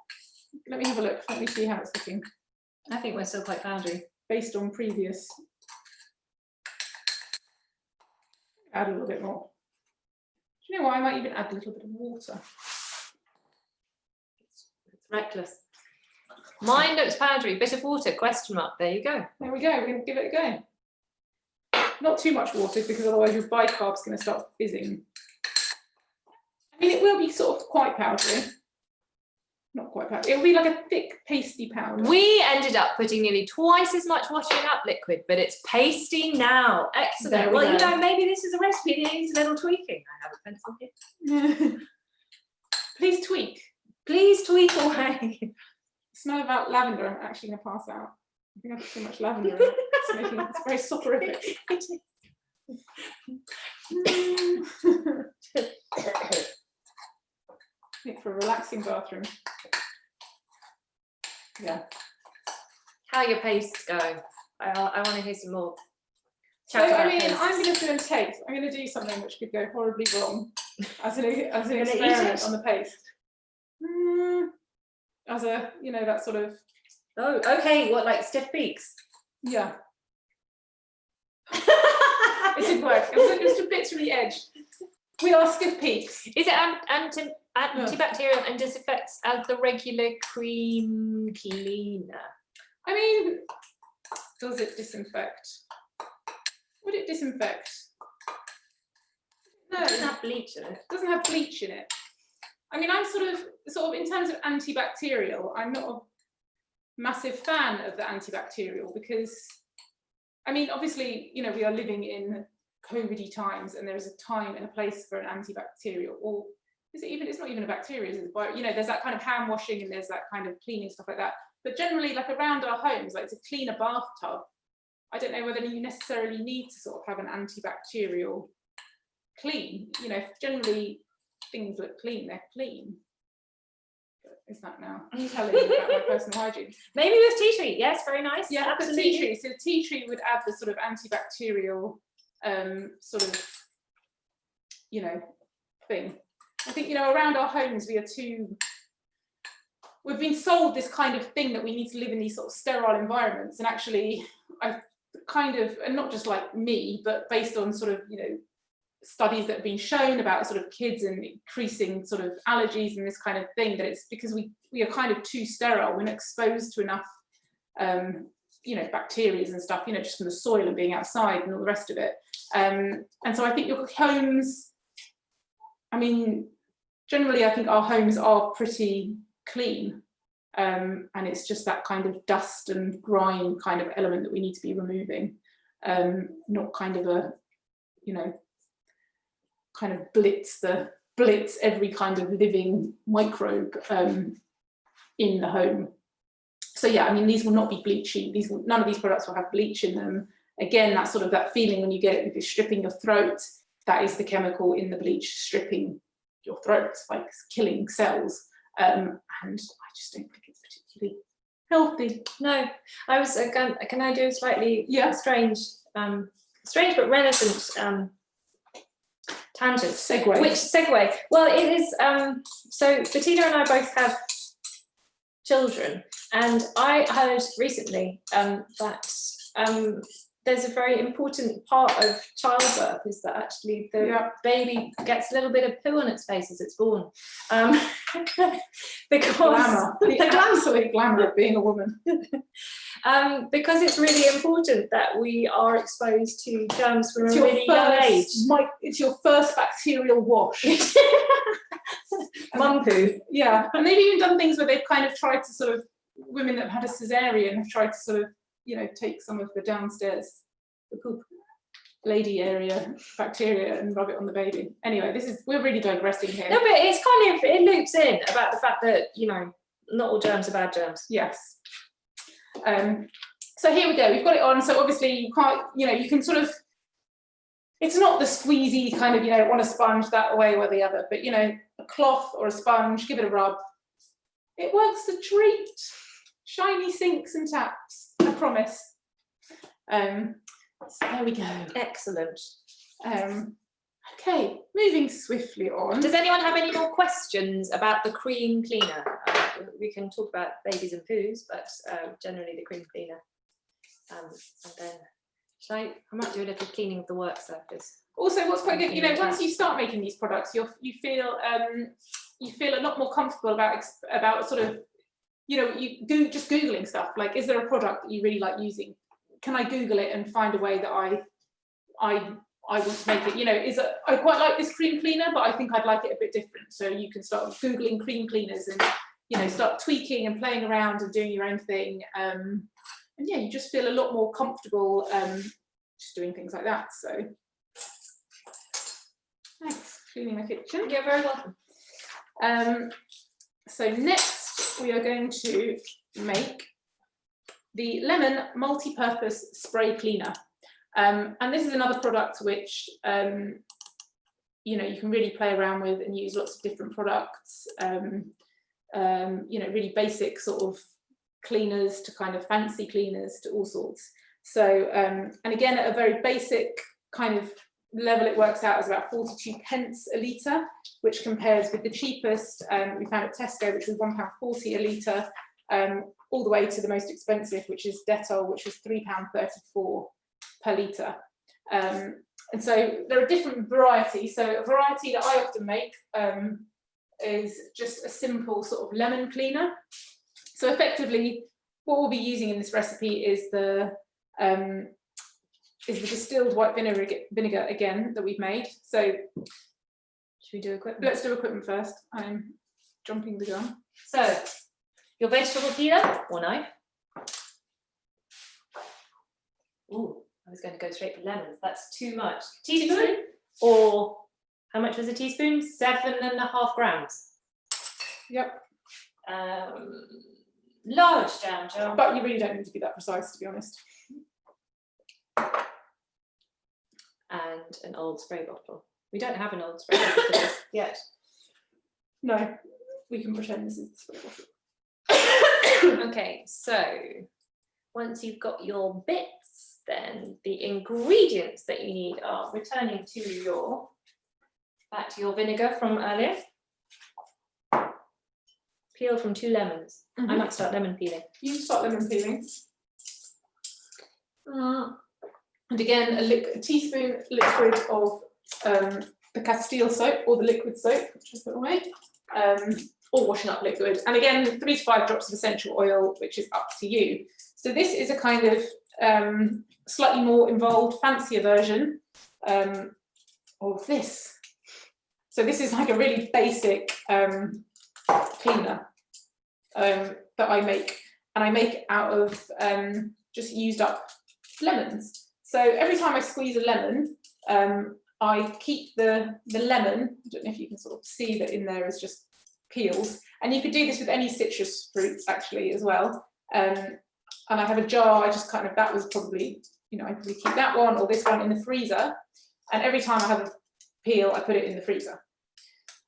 let me have a look. Let me see how it's looking. I think we're still quite powdery. Based on previous. Add a little bit more. Do you know what? I might even add a little bit of water. It's reckless. Mine looks powdery. Bit of water, question mark. There you go. There we go. We're going to give it a go. Not too much water, because otherwise your bicarb's going to start fizzing. I mean, it will be sort of quite powdery. Not quite powdery. It will be like a thick, pasty powder. We ended up putting nearly twice as much washing up liquid, but it's pasty now. Excellent. Well, you know, maybe this is a recipe that needs a little tweaking. I have a pencil here. Please tweak. Please tweak away. Smell about lavender. I'm actually going to pass out. I think I put too much lavender in it. It's very soporific. Make for a relaxing bathroom. Yeah. How are your pastes going? I want to hear some more. So I mean, I'm going to do a taste. I'm going to do something which could go horribly wrong as an experiment on the paste. As a, you know, that sort of. Oh, okay. What, like stiff peaks? Yeah. It didn't work. It was just a bit to the edge. We are stiff peaks. Is it antibacterial and disinfects as the regular cream cleaner? I mean, does it disinfect? Would it disinfect? No. It doesn't have bleach in it. It doesn't have bleach in it. I mean, I'm sort of in terms of antibacterial, I'm not a massive fan of the antibacterial because, I mean, obviously, you know, we are living in COVID-y times, and there is a time and a place for an antibacterial, or is it even? It's not even a bacteria, but you know, there's that kind of hand washing and there's that kind of cleaning stuff like that. But generally, like around our homes, like to clean a bathtub, I don't know whether you necessarily need to sort of have an antibacterial clean. You know, generally things look clean, they're clean. But is that now? I'm telling you about my personal hygiene. Maybe with tea tree, yes, very nice. Yeah, absolutely. Tea tree. So the tea tree would add the sort of antibacterial sort of, you know, thing. I think, you know, around our homes we've been sold this kind of thing that we need to live in these sort of sterile environments, and actually I kind of, and not just like me, but based on sort of, you know, studies that have been shown about sort of kids and increasing sort of allergies and this kind of thing, that it's because we are kind of too sterile. We're not exposed to enough you know, bacteria and stuff, you know, just from the soil and being outside and all the rest of it. And so I think your homes, I mean, generally I think our homes are pretty clean, and it's just that kind of dust and grime kind of element that we need to be removing, not kind of a, you know, kind of blitz every kind of living microbe in the home. So yeah, I mean, these will not be bleachy. None of these products will have bleach in them. Again, that's sort of that feeling when you get it, if you're stripping your throat, that is the chemical in the bleach stripping your throat, like killing cells. And I just don't think it's particularly healthy. No, I was, can I do a slightly strange but relevant tangent? Segue. Which segue? Well, it is, so Bettina and I both have children, and I heard recently that there's a very important part of childbirth is that actually the baby gets a little bit of poo on its face as it's born. Because glamour. The absolute glamour of being a woman. Because it's really important that we are exposed to germs from a really young age. It's your first bacterial wash. Mum poo. Yeah, and they've even done things where they've kind of tried to sort of, women that have had a cesarean have tried to sort of, you know, take some of the downstairs, the poop lady area bacteria and rub it on the baby. Anyway, we're really digressing here. No, but it's kind of, it loops in about the fact that, you know, not all germs are bad germs. Yes. So here we go, we've got it on. So obviously you can't, you know, you can sort of, it's not the squeezy kind of, you know, want a sponge that way or the other, but you know, a cloth or a sponge, give it a rub. It works a treat. Shiny sinks and taps, I promise. So there we go. Excellent. Okay, moving swiftly on. Does anyone have any more questions about the cream cleaner? We can talk about babies and poos, but generally the cream cleaner. And then, I might do a little cleaning of the work surface. Also, what's quite good, you know, once you start making these products, you feel a lot more comfortable about sort of, you know, just Googling stuff. Like, is there a product that you really like using? Can I Google it and find a way that I want to make it? You know, I quite like this cream cleaner, but I think I'd like it a bit different. So you can start Googling cream cleaners and, you know, start tweaking and playing around and doing your own thing. And yeah, you just feel a lot more comfortable just doing things like that. So thanks, cleaning my kitchen. You're very welcome. So next we are going to make the lemon multi-purpose spray cleaner. And this is another product which you know, you can really play around with and use lots of different products. You know, really basic sort of cleaners to kind of fancy cleaners to all sorts. So and again, at a very basic kind of level, it works out as about 42 pence a litre, which compares with the cheapest we found at Tesco, which was £1.40 a litre, all the way to the most expensive, which is Dettol, which was £3.34 per litre. And so there are different varieties. So a variety that I often make is just a simple sort of lemon cleaner. So effectively, what we'll be using in this recipe is the distilled white vinegar again that we've made. So Should we do equipment? let's do equipment first. I'm jumping the gun. So, your vegetable peeler or knife. Ooh, I was going to go straight for lemons. That's too much. Teaspoon, or how much was a teaspoon? 7.5 grams. Yep. Large jam jar. But you really don't need to be that precise, to be honest. And an old spray bottle. We don't have an old spray bottle for this yet. No, we can pretend this is the spray bottle. Okay, so once you've got your bits, then the ingredients that you need are returning to back to your vinegar from earlier. Peel from 2 lemons. I might start lemon peeling. You start lemon peeling. And again, a teaspoon liquid of the Castile soap, or the liquid soap, which I put away, or washing up liquid. And again, 3 to 5 drops of essential oil, which is up to you. So this is a kind of slightly more involved, fancier version of this. So this is like a really basic cleaner that I make, and I make it out of just used up lemons. So every time I squeeze a lemon, I keep the lemon, I don't know if you can sort of see that in there is just peels, and you could do this with any citrus fruits actually as well. And I have a jar, I just kind of, that was probably, you know, I probably keep that one or this one in the freezer, and every time I have a peel, I put it in the freezer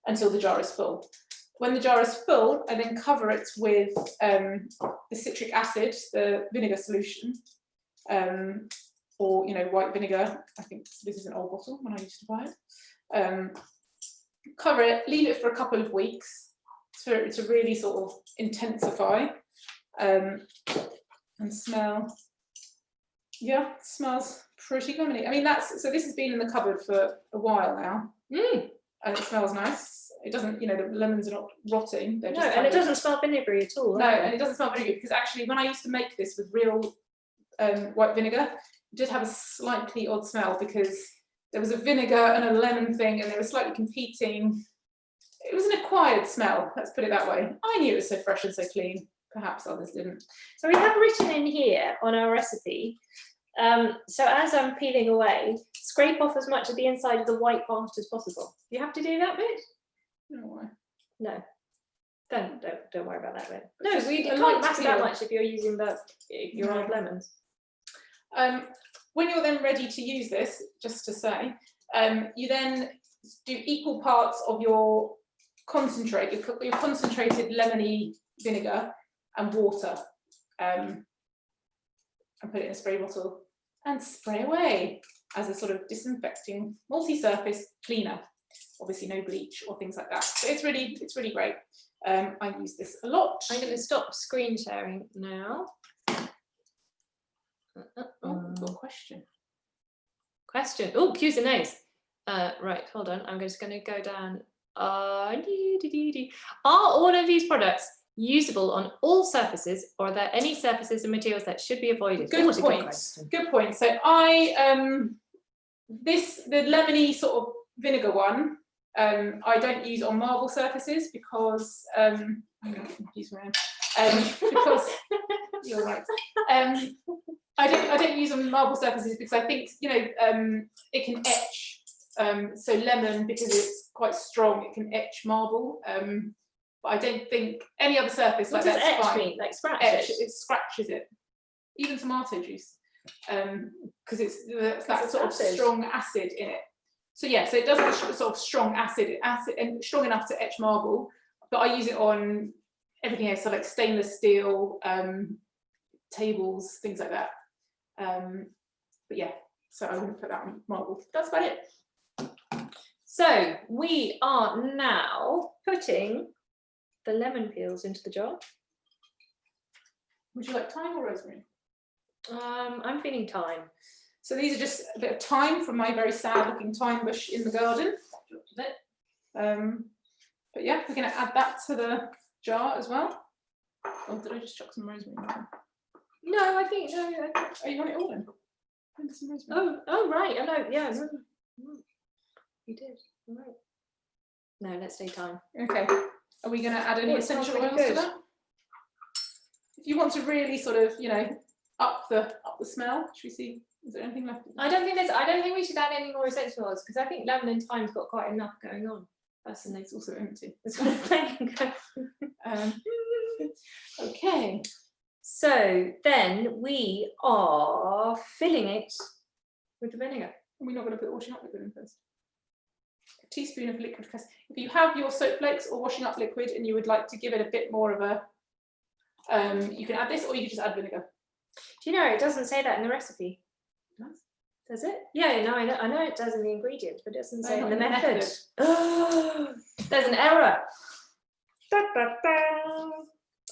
until the jar is full. When the jar is full, I then cover it with the citric acid, the vinegar solution, or, you know, white vinegar. I think this is an old bottle when I used to buy it. Cover it, leave it for a couple of weeks for it to really sort of intensify and smell. Yeah, it smells pretty lemony. I mean, so this has been in the cupboard for a while now, and it smells nice. It doesn't, you know, the lemons are not rotting. They're just and it doesn't smell vinegary at all. No, and it doesn't smell very good, because actually when I used to make this with real white vinegar, it did have a slightly odd smell, because there was a vinegar and a lemon thing, and they were slightly competing. It was an acquired smell, let's put it that way. I knew it was so fresh and so clean. Perhaps others didn't. So we have written in here on our recipe, so as I'm peeling away, scrape off as much of the inside of the white part as possible. You have to do that bit? No. No. Don't worry about that bit. But No, just it a can't light matter that peel. much if you're using your old lemons. When you're then ready to use this, just to say, you then do equal parts of your concentrate, your concentrated lemony vinegar and water, and put it in a spray bottle and spray away. as a sort of disinfecting multi-surface cleaner. Obviously no bleach or things like that. So it's really great. I use this a lot. I'm going to stop screen sharing now. Oh, we've got a question. Oh, Q's and A's. Right, hold on. I'm just going to go down. Are all of these products usable on all surfaces, or are there any surfaces and materials that should be avoided? Good point. Good point. So the lemony sort of vinegar one, I don't use on marble surfaces because I'm going to confuse my own. Because you're right. I don't use on marble surfaces because I think it can etch. So lemon, because it's quite strong, it can etch marble. But I don't think any other surface like that's etch fine. mean? Like scratch it scratches it. Even tomato juice, because it's that sort of strong acid in it. So yeah, so it does have sort of strong acid and strong enough to etch marble. But I use it on everything else, so like stainless steel, tables, things like that. But yeah, so I wouldn't put that on marble. That's about it. So we are now putting the lemon peels into the jar. Would you like thyme or rosemary? I'm feeling thyme. So these are just a bit of thyme from my very sad looking thyme bush in the garden. But yeah, we're going to add that to the jar as well. Oh, did I just chuck some rosemary in there? No, I think no. Oh, you want it all then? Some rosemary. Oh, right. Oh no, yeah. You did. All right. No, let's stay thyme. Okay. Are we going to add any essential really oils to that? If you want to really sort of, up the smell, should we see? Is there anything left? I don't think we should add any more essential oils because I think lemon and thyme's got quite enough going on. And it's also empty. That's what I'm saying. Okay. So then we are filling it with the vinegar. We're not going to put washing up liquid in first. A teaspoon of liquid custard. If you have your soap flakes or washing up liquid and you would like to give it a bit more of a, you can add this, or you can just add vinegar. Do you know it doesn't say that in the recipe? It does. Does it? Yeah, no, I know it does in the ingredients, but it doesn't say in the not method. There's an error. Da, da, da.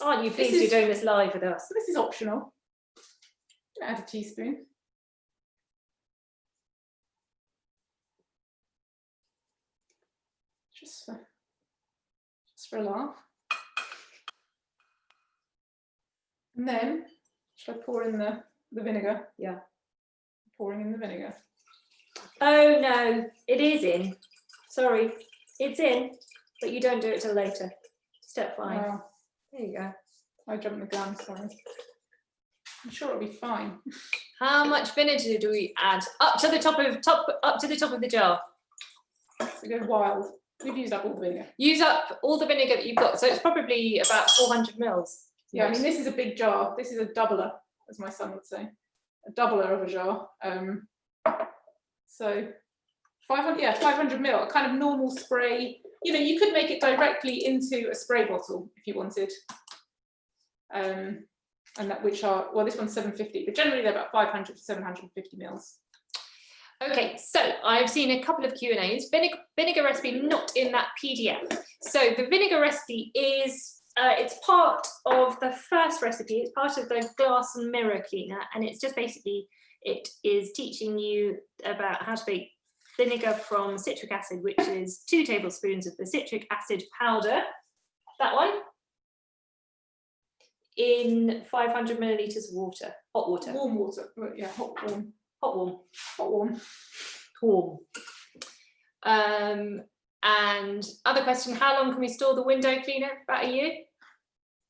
Aren't you pleased you're doing this live with us? This is optional. Add a teaspoon. Just for a laugh. And then, shall I pour in the vinegar? Yeah. Pouring in the vinegar. Oh no, it is in. Sorry, it's in, but you don't do it till later. Step 5. Wow. There you go. I jumped the gun, sorry. I'm sure it'll be fine. How much vinegar do we add? Up to the top of the jar. So go wild. We've used up all the vinegar. Use up all the vinegar that you've got. So it's probably about 400 mils. Yeah, I mean, this is a big jar. This is a doubler, as my son would say. A doubler of a jar. So 500 mil, a kind of normal spray. You could make it directly into a spray bottle if you wanted. And that this one's 750, but generally they're about 500 to 750 mils. Okay, so I've seen a couple of Q&As. Vinegar recipe not in that PDF. So the vinegar recipe is, it's part of the first recipe. It's part of the glass and mirror cleaner, and it's just basically, it is teaching you about how to make vinegar from citric acid, which is 2 tablespoons of the citric acid powder, that one, in 500 millilitres of water, hot water. Warm water, yeah, hot, warm. Hot, warm. Hot, warm. Warm. And other question, how long can we store the window cleaner? About a year?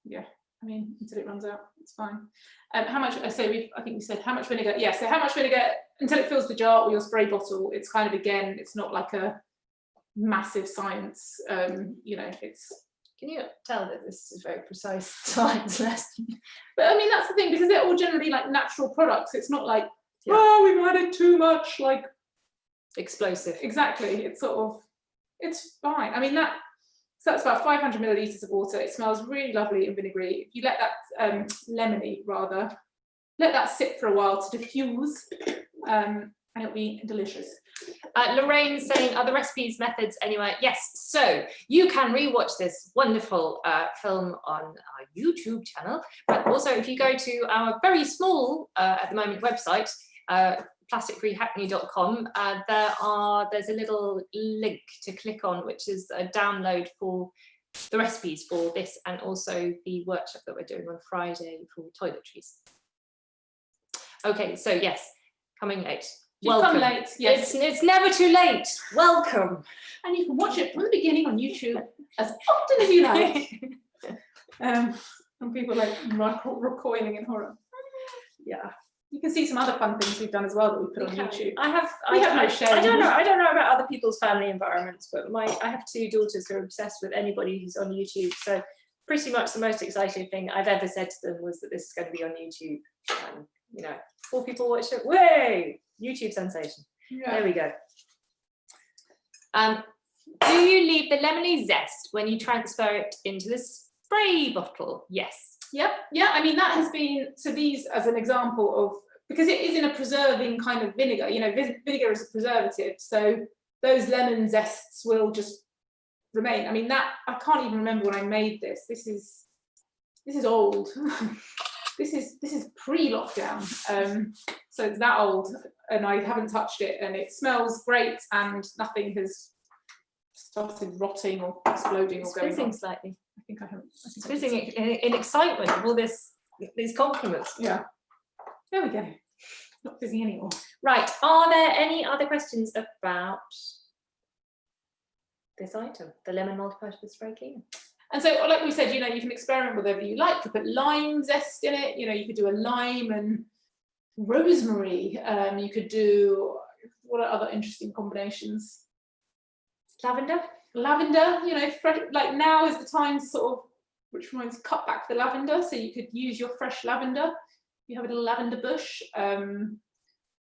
Yeah, I mean, until it runs out, it's fine. How much, I think we said how much vinegar, yeah, so how much vinegar until it fills the jar or your spray bottle. It's kind of, again, it's not like a massive science, it's. Can you tell that this is a very precise science lesson? But I mean, that's the thing, because they're all generally like natural products. It's not like, oh, we've added too much, like explosive. Exactly. It's sort of, it's fine. I mean, that's about 500 millilitres of water. It smells really lovely and vinegary. If you let that lemony rather, let that sit for a while to diffuse. and it'll be delicious. Lorraine's saying, are the recipes methods anywhere? Yes, so you can rewatch this wonderful film on our YouTube channel, but also if you go to our very small, at the moment, website, plasticfreehackney.com, there's a little link to click on, which is a download for the recipes for this and also the workshop that we're doing on Friday for toiletries. Okay, so yes, coming late. Welcome. Come late, yes. It's never too late. Welcome. And you can watch it from the beginning on YouTube as often as you like. And people like recoiling in horror. Yeah. You can see some other fun things we've done as well that we put on YouTube. I have no shame. I don't know about other people's family environments, but I have 2 daughters who are obsessed with anybody who's on YouTube. So pretty much the most exciting thing I've ever said to them was that this is going to be on YouTube. And, you know, 4 people watch it. Way! YouTube sensation. Yeah. There we go. Do you leave the lemony zest when you transfer it into the spray bottle? Yes. Yep. Yeah. I mean, that has been, so these as an example of, because it is in a preserving kind of vinegar, you know, vinegar is a preservative. So those lemon zests will just remain. I mean, that, I can't even remember when I made this. This is old. This is pre-lockdown. So it's that old and I haven't touched it and it smells great and nothing has started rotting or exploding or going on. Slightly. I think I haven't. It's fizzing in excitement of all these compliments. Yeah. There we go. Not fizzing anymore. Right. Are there any other questions about this item, the lemon multi-purpose spray cleaner? And so, like we said, you know, you can experiment with whatever you like. You could put lime zest in it. You know, you could do a lime and rosemary. You could do, what are other interesting combinations? Lavender. Lavender, you know, fresh, like now is the time to sort of, which reminds, cut back the lavender. So you could use your fresh lavender. You have a little lavender bush.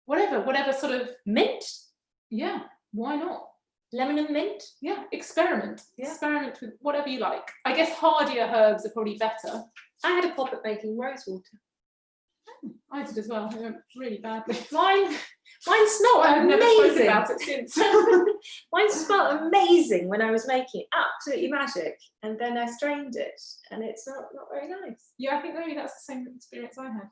Whatever sort of. Mint. Yeah, why not? Lemon and mint. Yeah, experiment. Yeah. Experiment with whatever you like. I guess hardier herbs are probably better. I had a pop at making rose water. I did as well. I went really badly. Mine's not I've amazing. never spoken about it since. Mine smelled amazing when I was making it, absolutely magic. And then I strained it, and it's not very nice. Yeah, I think maybe that's the same experience I had.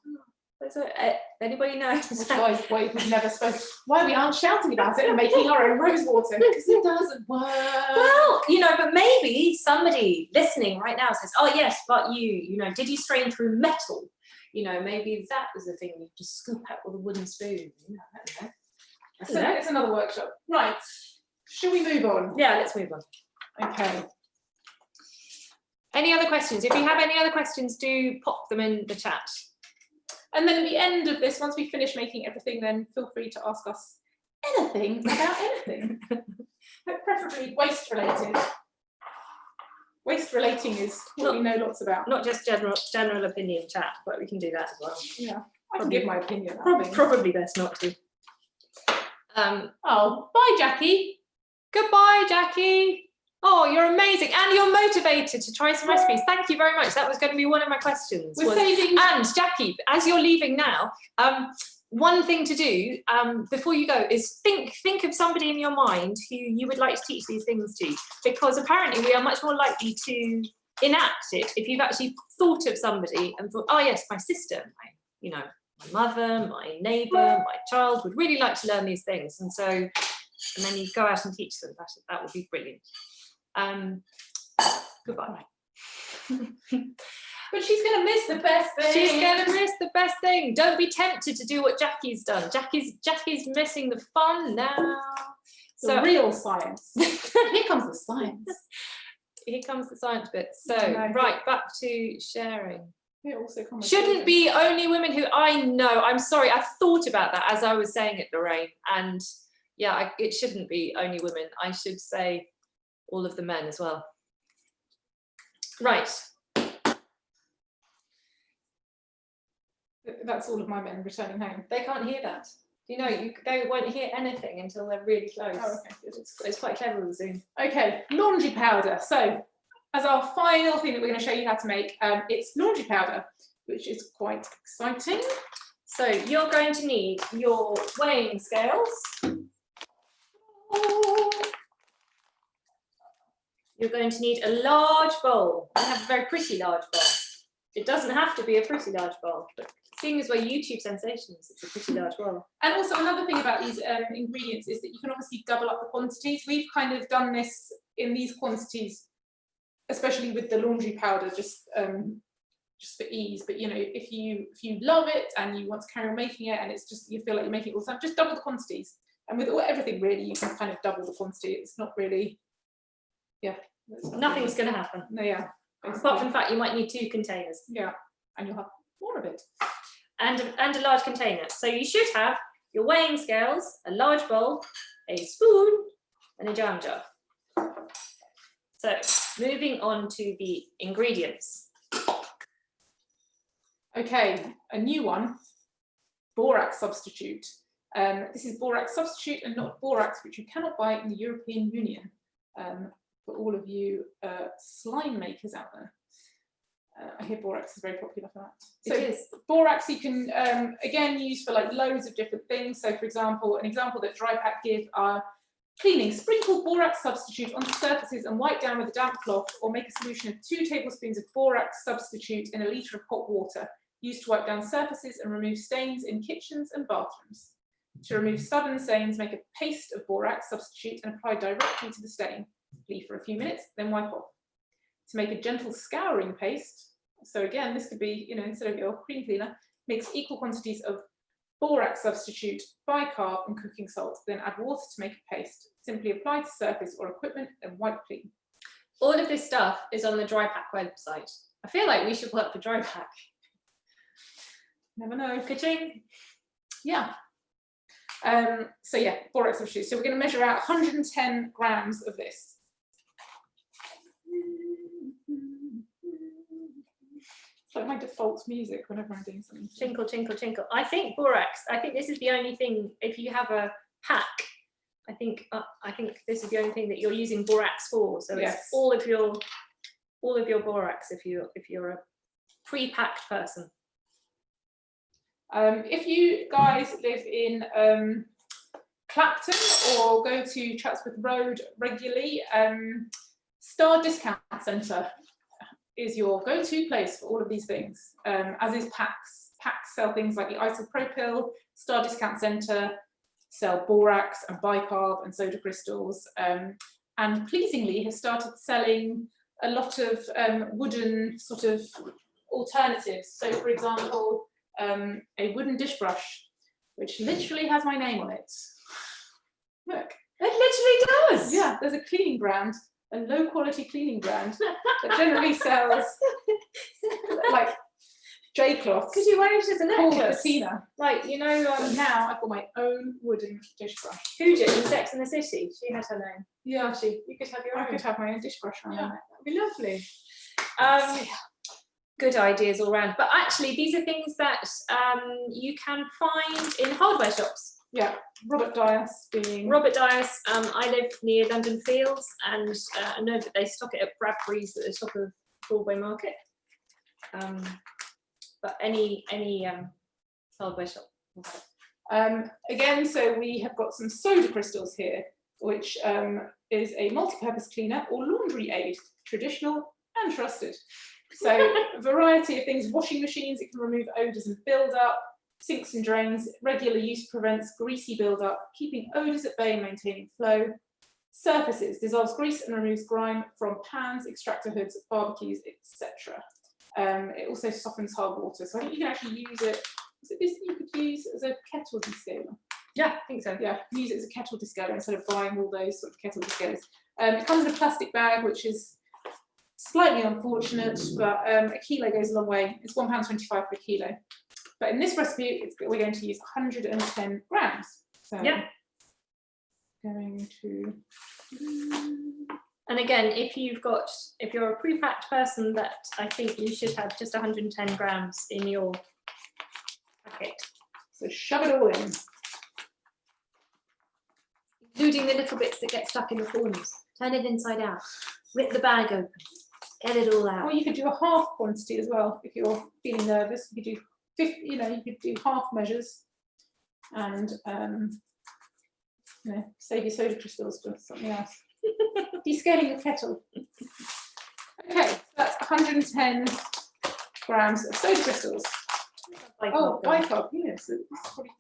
Anybody knows? Why we've never spoken? Why we aren't shouting about it and making our own rose water? Because it doesn't work. Well, you know, but maybe somebody listening right now says, "Oh yes, but you know, did you strain through metal? You know, maybe that was the thing you just scoop out with a wooden spoon." You know, I don't know. So it's another workshop, right? Should we move on? Yeah, let's move on. Okay. Any other questions? If you have any other questions, do pop them in the chat. And then at the end of this, once we finish making everything, then feel free to ask us anything about anything. But preferably waste related. Waste relating is what we know lots about. Not just general opinion chat, but we can do that as well. Yeah, I can give my opinion. Probably best not to. Oh, bye, Jackie. Goodbye, Jackie. Oh, you're amazing. And you're motivated to try some recipes. Thank you very much. That was going to be one of my questions. And Jackie, as you're leaving now, one thing to do before you go is think of somebody in your mind who you would like to teach these things to, because apparently we are much more likely to enact it if you've actually thought of somebody and thought, oh yes, my sister, my mother, my neighbour, my child would really like to learn these things, and then you go out and teach them. That would be brilliant. Goodbye. But she's going to miss the best thing. She's going to miss the best thing. Don't be tempted to do what Jackie's done. Jackie's missing the fun now. The real science. Here comes the science. Here comes the science bit. So, right, back to sharing. It also shouldn't be only women who, I know, I'm sorry, I thought about that as I was saying it, Lorraine. And yeah, it shouldn't be only women. I should say all of the men as well. Right. That's all of my men returning home. They can't hear that. You know, they won't hear anything until they're really close. Oh, okay. It's quite clever with Zoom. Okay, laundry powder. So, as our final thing that we're going to show you how to make, it's laundry powder, which is quite exciting. So you're going to need your weighing scales. You're going to need a large bowl. I have a very pretty large bowl. It doesn't have to be a pretty large bowl, but seeing as we're YouTube sensations, it's a pretty large bowl. And also another thing about these ingredients is that you can obviously double up the quantities. We've kind of done this in these quantities, especially with the laundry powder, just for ease. But you know, if you love it and you want to carry on making it, and it's just you feel like you're making it all the time, just double the quantities. And with everything really, you can kind of double the quantity. It's not really, yeah. Nothing's going to happen. No, yeah. Basically. Apart from the fact you might need 2 containers. Yeah, and you'll have more of it. And a large container. So you should have your weighing scales, a large bowl, a spoon, and a jam jar. So moving on to the ingredients. Okay, a new one, borax substitute. This is borax substitute and not borax, which you cannot buy in the European Union. For all of you slime makers out there. I hear borax is very popular for that. So it is. Borax you can, again, use for like loads of different things. So for example, an example that Dry Pack give are cleaning. Sprinkle borax substitute onto surfaces and wipe down with a damp cloth, or make a solution of 2 tablespoons of borax substitute in a litre of hot water, used to wipe down surfaces and remove stains in kitchens and bathrooms. To remove stubborn stains, make a paste of borax substitute and apply directly to the stain. Leave for a few minutes, then wipe off. To make a gentle scouring paste, so again, this could be, you know, instead of your cream cleaner, mix equal quantities of borax substitute, bicarb and cooking salt, then add water to make a paste. Simply apply to surface or equipment and wipe clean. All of this stuff is on the Dry Pack website. I feel like we should work for Dry Pack. Never know. Ka-ching. Yeah. So yeah, borax substitute. So we're going to measure out 110 grams of this. It's like my default music whenever I'm doing something. Chinkle, chinkle, chinkle. I think borax. I think this is the only thing. If you have a pack, I think this is the only thing that you're using borax for. So yes. It's all of your borax. If you're a pre-packed person. If you guys live in Clapton or go to Chatsworth Road regularly, Star Discount Centre is your go-to place for all of these things, as is Packs. Packs sell things like the isopropyl. Star Discount Centre sell borax and bicarb and soda crystals, and pleasingly has started selling a lot of wooden sort of alternatives. So for example, a wooden dish brush, which literally has my name on it. Look. It literally does. Yeah, there's a cleaning brand, a low quality cleaning brand that generally sells like J-cloths. Could you wear it as a necklace? Patina. Like, you know, But now I've got my own wooden dish brush. Pooja in Sex and the City, she had her name. Yeah, You could have your own. I could have my own dish brush on. Yeah, that'd be lovely. Good ideas all round. But actually, these are things that you can find in hardware shops. Yeah, Robert Dias being... Robert Dias, I live near London Fields, and I know that they stock it at Bradbury's at the top of Broadway Market. But any hardware shop. Again, so we have got some soda crystals here, which is a multi-purpose cleaner or laundry aid, traditional and trusted. So a variety of things, washing machines, it can remove odours and build up, sinks and drains, regular use prevents greasy build-up, keeping odours at bay and maintaining flow. Surfaces, dissolves grease and removes grime from pans, extractor hoods, barbecues, etc. It also softens hard water. So I think you can actually use it, is it this that you could use as a kettle descaler? Yeah, I think so. Yeah, use it as a kettle descaler instead of buying all those sort of kettle descalers. It comes in a plastic bag, which is slightly unfortunate, but a kilo goes a long way. It's £1.25 per kilo. But in this recipe, we're going to use 110 grams. So yeah. Going to... And again, if you're a pre-packed person, that I think you should have just 110 grams in your packet. So shove it all in. Including the little bits that get stuck in the corners. Turn it inside out. Rip the bag open. Get it all out. Or you could do a half quantity as well if you're feeling nervous. You could do you could do half measures, and save your soda crystals for something else. Descaling your kettle. Okay, so that's 110 grams of soda crystals. Oh, bicarb, yes.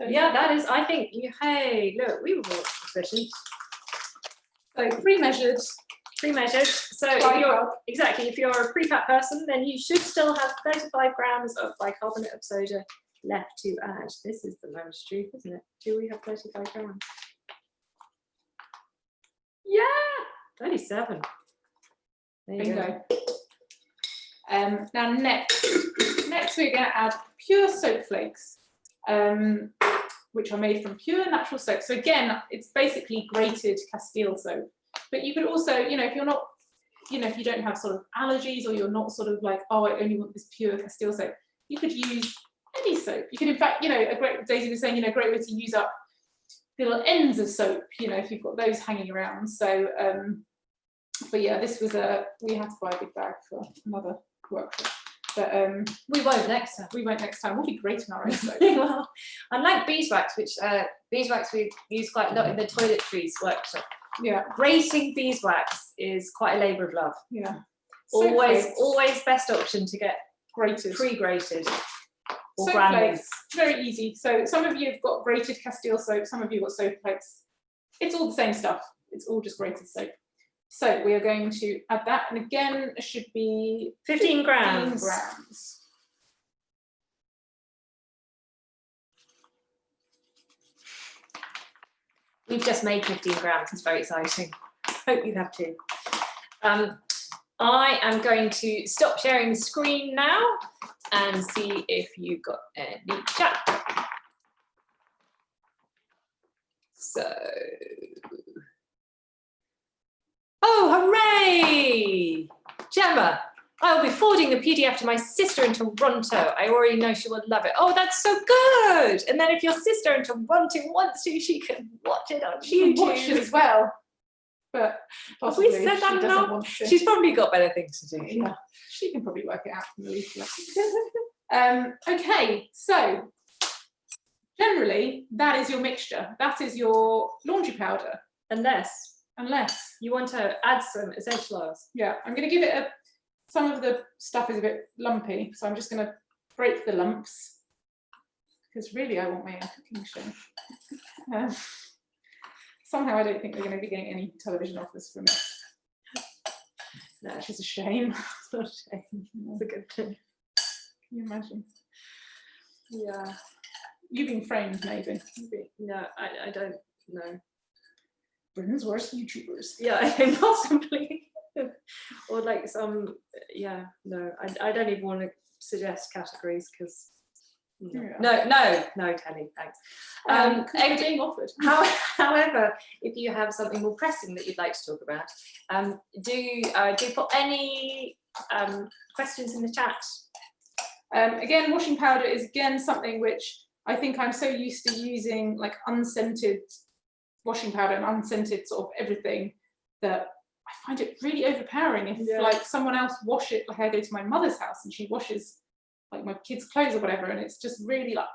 Yeah, that is, I think, hey, look, we were more efficient. So pre-measured. So if you're a pre-packed person, then you should still have 35 grams of bicarbonate of soda left to add. This is the most truth, isn't it? Do we have 35 grams? Yeah, 37. There you go. Now next we're going to add pure soap flakes, which are made from pure natural soap. So again, it's basically grated Castile soap. But you could also, if you're not, if you don't have sort of allergies, or you're not sort of like, oh, I only want this pure Castile soap, you could use any soap. You can, in fact, Daisy was saying, a great way to use up the little ends of soap, if you've got those hanging around. So, but yeah, this was we had to buy a big bag for another workshop. But we won't next time. We'll be great in our own soap. Well, unlike beeswax, which beeswax we use quite a lot in the toiletries workshop. Yeah, grating beeswax is quite a labour of love. Yeah, always best option to get grated, pre-grated. Or soap flakes, very easy. So some of you have got grated Castile soap, some of you have got soap flakes. It's all the same stuff. It's all just grated soap. So we are going to add that, and again, it should be 15 grams. 15 grams. We've just made 15 grams. It's very exciting. Hope you have too. I am going to stop sharing the screen now and see if you've got any chat. So, oh, hooray! Gemma, I will be forwarding the PDF to my sister in Toronto. I already know she will love it. Oh, that's so good! And then if your sister in Toronto wants to, she can watch it on YouTube. She can watch it as well. But possibly, we said that enough? She's probably got better things to do. Yeah, she can probably work it out from the leaflet. Okay, so generally that is your mixture. That is your laundry powder. Unless you want to add some essential oils. Yeah, I'm going to give it some of the stuff is a bit lumpy, so I'm just going to break the lumps, because really I want my own cooking show. Somehow I don't think we're going to be getting any television offers from it. No, which is a shame. It's not a shame. It's a good thing. Can you imagine? Yeah. You've been framed, maybe. No, I don't know. Britain's worst YouTubers. Yeah, possibly. Or like some, yeah, no, I don't even want to suggest categories, because no, Telly, thanks. They're being offered. However, if you have something more pressing that you'd like to talk about, do put any questions in the chat. Again, washing powder is again something which I think I'm so used to using, like unscented washing powder and unscented sort of everything, that I find it really overpowering if like someone else wash it. Like I go to my mother's house and she washes like my kids' clothes or whatever, and it's just really like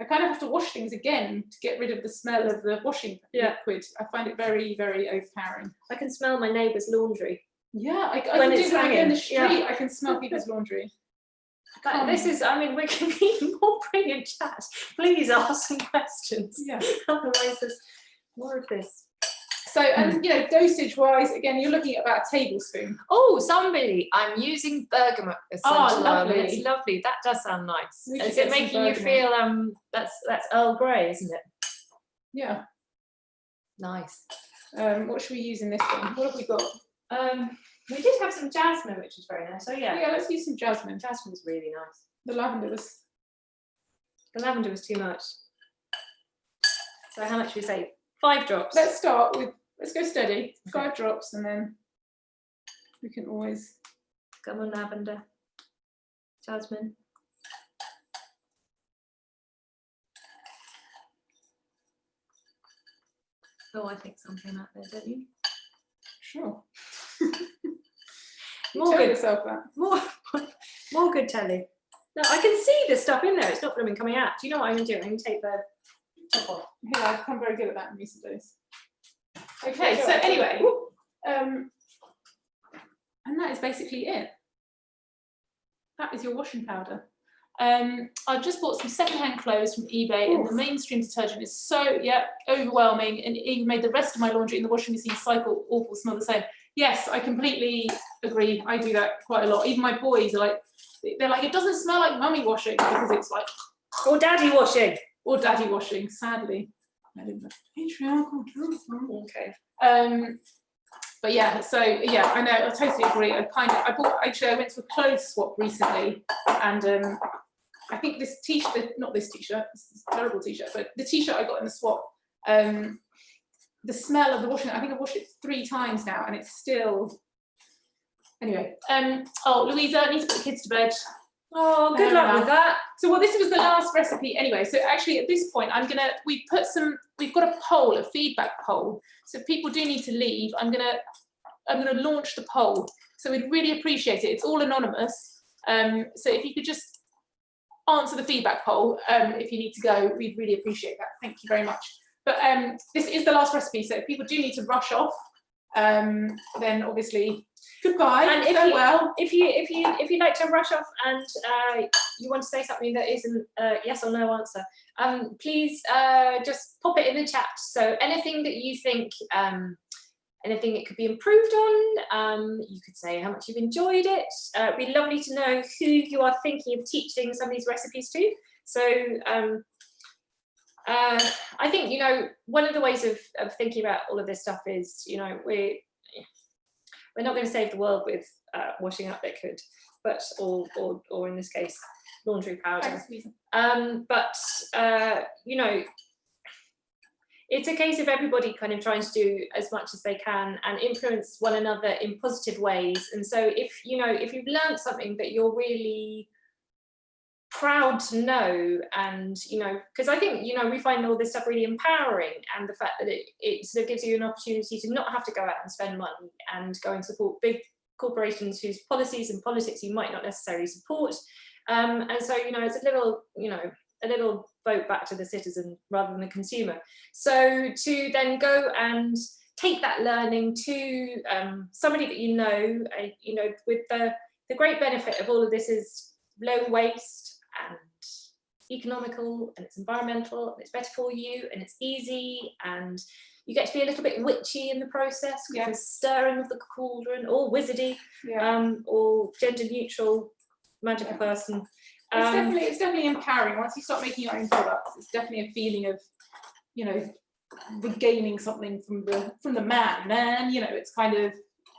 I kind of have to wash things again to get rid of the smell of the washing liquid. I find it very, very overpowering. I can smell my neighbour's laundry. Yeah, I can do when I go in the street. I can smell people's laundry. This is, I mean, we can be more brilliant chat. Please ask some questions. Yeah. Otherwise, there's more of this. So, and dosage wise, again, you're looking at about a tablespoon. Oh, somebody, I'm using bergamot essential oil. Lovely. It's lovely. That does sound nice. Is it it making you feel that's Earl Grey, isn't it? Yeah. Nice. What should we use in this one? What have we got? We did have some jasmine, which is very nice. So yeah, let's use some jasmine. Jasmine's really nice. The lavender was too much. So how much should we say? 5 drops. Let's go steady. 5 drops, and then we can always come on, lavender, jasmine. Oh, I think something out there, don't you? Sure. More good yourself that. More good telly. No, I can see the stuff in there. It's not blooming coming out. Do you know what I'm doing? I'm going to take the top off. Yeah, I've become very good at that in recent days. Okay, so anyway, and that is basically it. That is your washing powder. I've just bought some secondhand clothes from eBay, and the mainstream detergent is so overwhelming, and it even made the rest of my laundry in the washing machine cycle awful, smell the same. Yes, I completely agree. I do that quite a lot. Even my boys are like, they're like, it doesn't smell like mummy washing, because it's like, or daddy washing, sadly. I didn't know. Patriarchal. Okay. But yeah, so yeah, I know, I totally agree. I went to a clothes swap recently, and I think this t-shirt, not this t-shirt, this is a terrible t-shirt, but the t-shirt I got in the swap, the smell of the washing, I think I've washed it 3 times now, and it's still, anyway. Oh, Louisa, I need to put the kids to bed. Oh, good luck with that. So well, this was the last recipe anyway. So actually at this point, we've got a poll, a feedback poll. So if people do need to leave, I'm gonna launch the poll. So we'd really appreciate it. It's all anonymous. So if you could just answer the feedback poll, if you need to go, we'd really appreciate that. Thank you very much. But this is the last recipe. So if people do need to rush off, then obviously goodbye. And if you'd like to rush off and you want to say something that isn't a yes or no answer, please just pop it in the chat. So anything that you think, anything it could be improved on, you could say how much you've enjoyed it. It'd be lovely to know who you are thinking of teaching some of these recipes to. So I think, you know, one of the ways of thinking about all of this stuff is, you know, we're not going to save the world with washing up liquid, but or in this case, laundry powder. But you know, it's a case of everybody kind of trying to do as much as they can and influence one another in positive ways. And so if you've learned something that you're really proud to know, and you know, because I think, you know, we find all this stuff really empowering, and the fact that it sort of gives you an opportunity to not have to go out and spend money and go and support big corporations whose policies and politics you might not necessarily support, and so, you know, it's a little vote back to the citizen rather than the consumer. So to then go and take that learning to somebody that you know, with the great benefit of all of this is low waste and economical, and it's environmental, and it's better for you, and it's easy, and you get to be a little bit witchy in the process, because there's stirring of the cauldron, or wizardy, or gender neutral magical person. It's definitely empowering. Once you start making your own products, it's definitely a feeling of, you know, regaining something from the man. You know, it's kind of,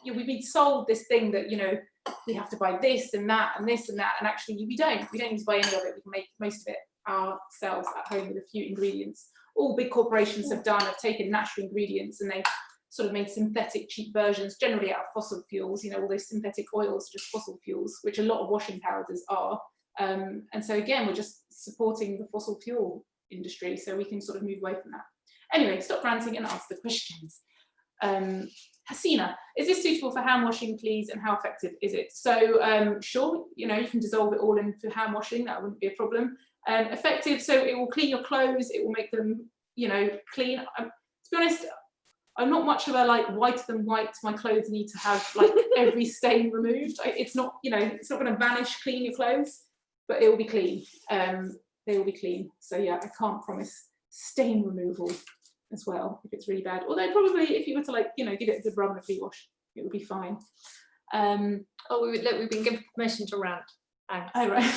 you know, we've been sold this thing that, you know, we have to buy this and that and this and that, and actually we don't need to buy any of it. We can make most of it ourselves at home with a few ingredients. All big corporations have taken natural ingredients and they've sort of made synthetic cheap versions, generally out of fossil fuels. You know, all those synthetic oils are just fossil fuels, which a lot of washing powders are. And so again, we're just supporting the fossil fuel industry, so we can sort of move away from that. Anyway, stop ranting and ask the questions. Hasina, is this suitable for hand washing, please, and how effective is it? So sure, you know, you can dissolve it all into hand washing, that wouldn't be a problem. Effective, so it will clean your clothes, it will make them, you know, clean. To be honest, I'm not much of a like whiter than white, my clothes need to have like every stain removed. It's not, you know, it's not going to vanish, clean your clothes, but it will be clean. They will be clean. So yeah, I can't promise stain removal as well if it's really bad. Although probably if you were to, like, you know, give it a good rub and a flea wash, it would be fine. We've been given permission to rant. Thanks. Oh, right.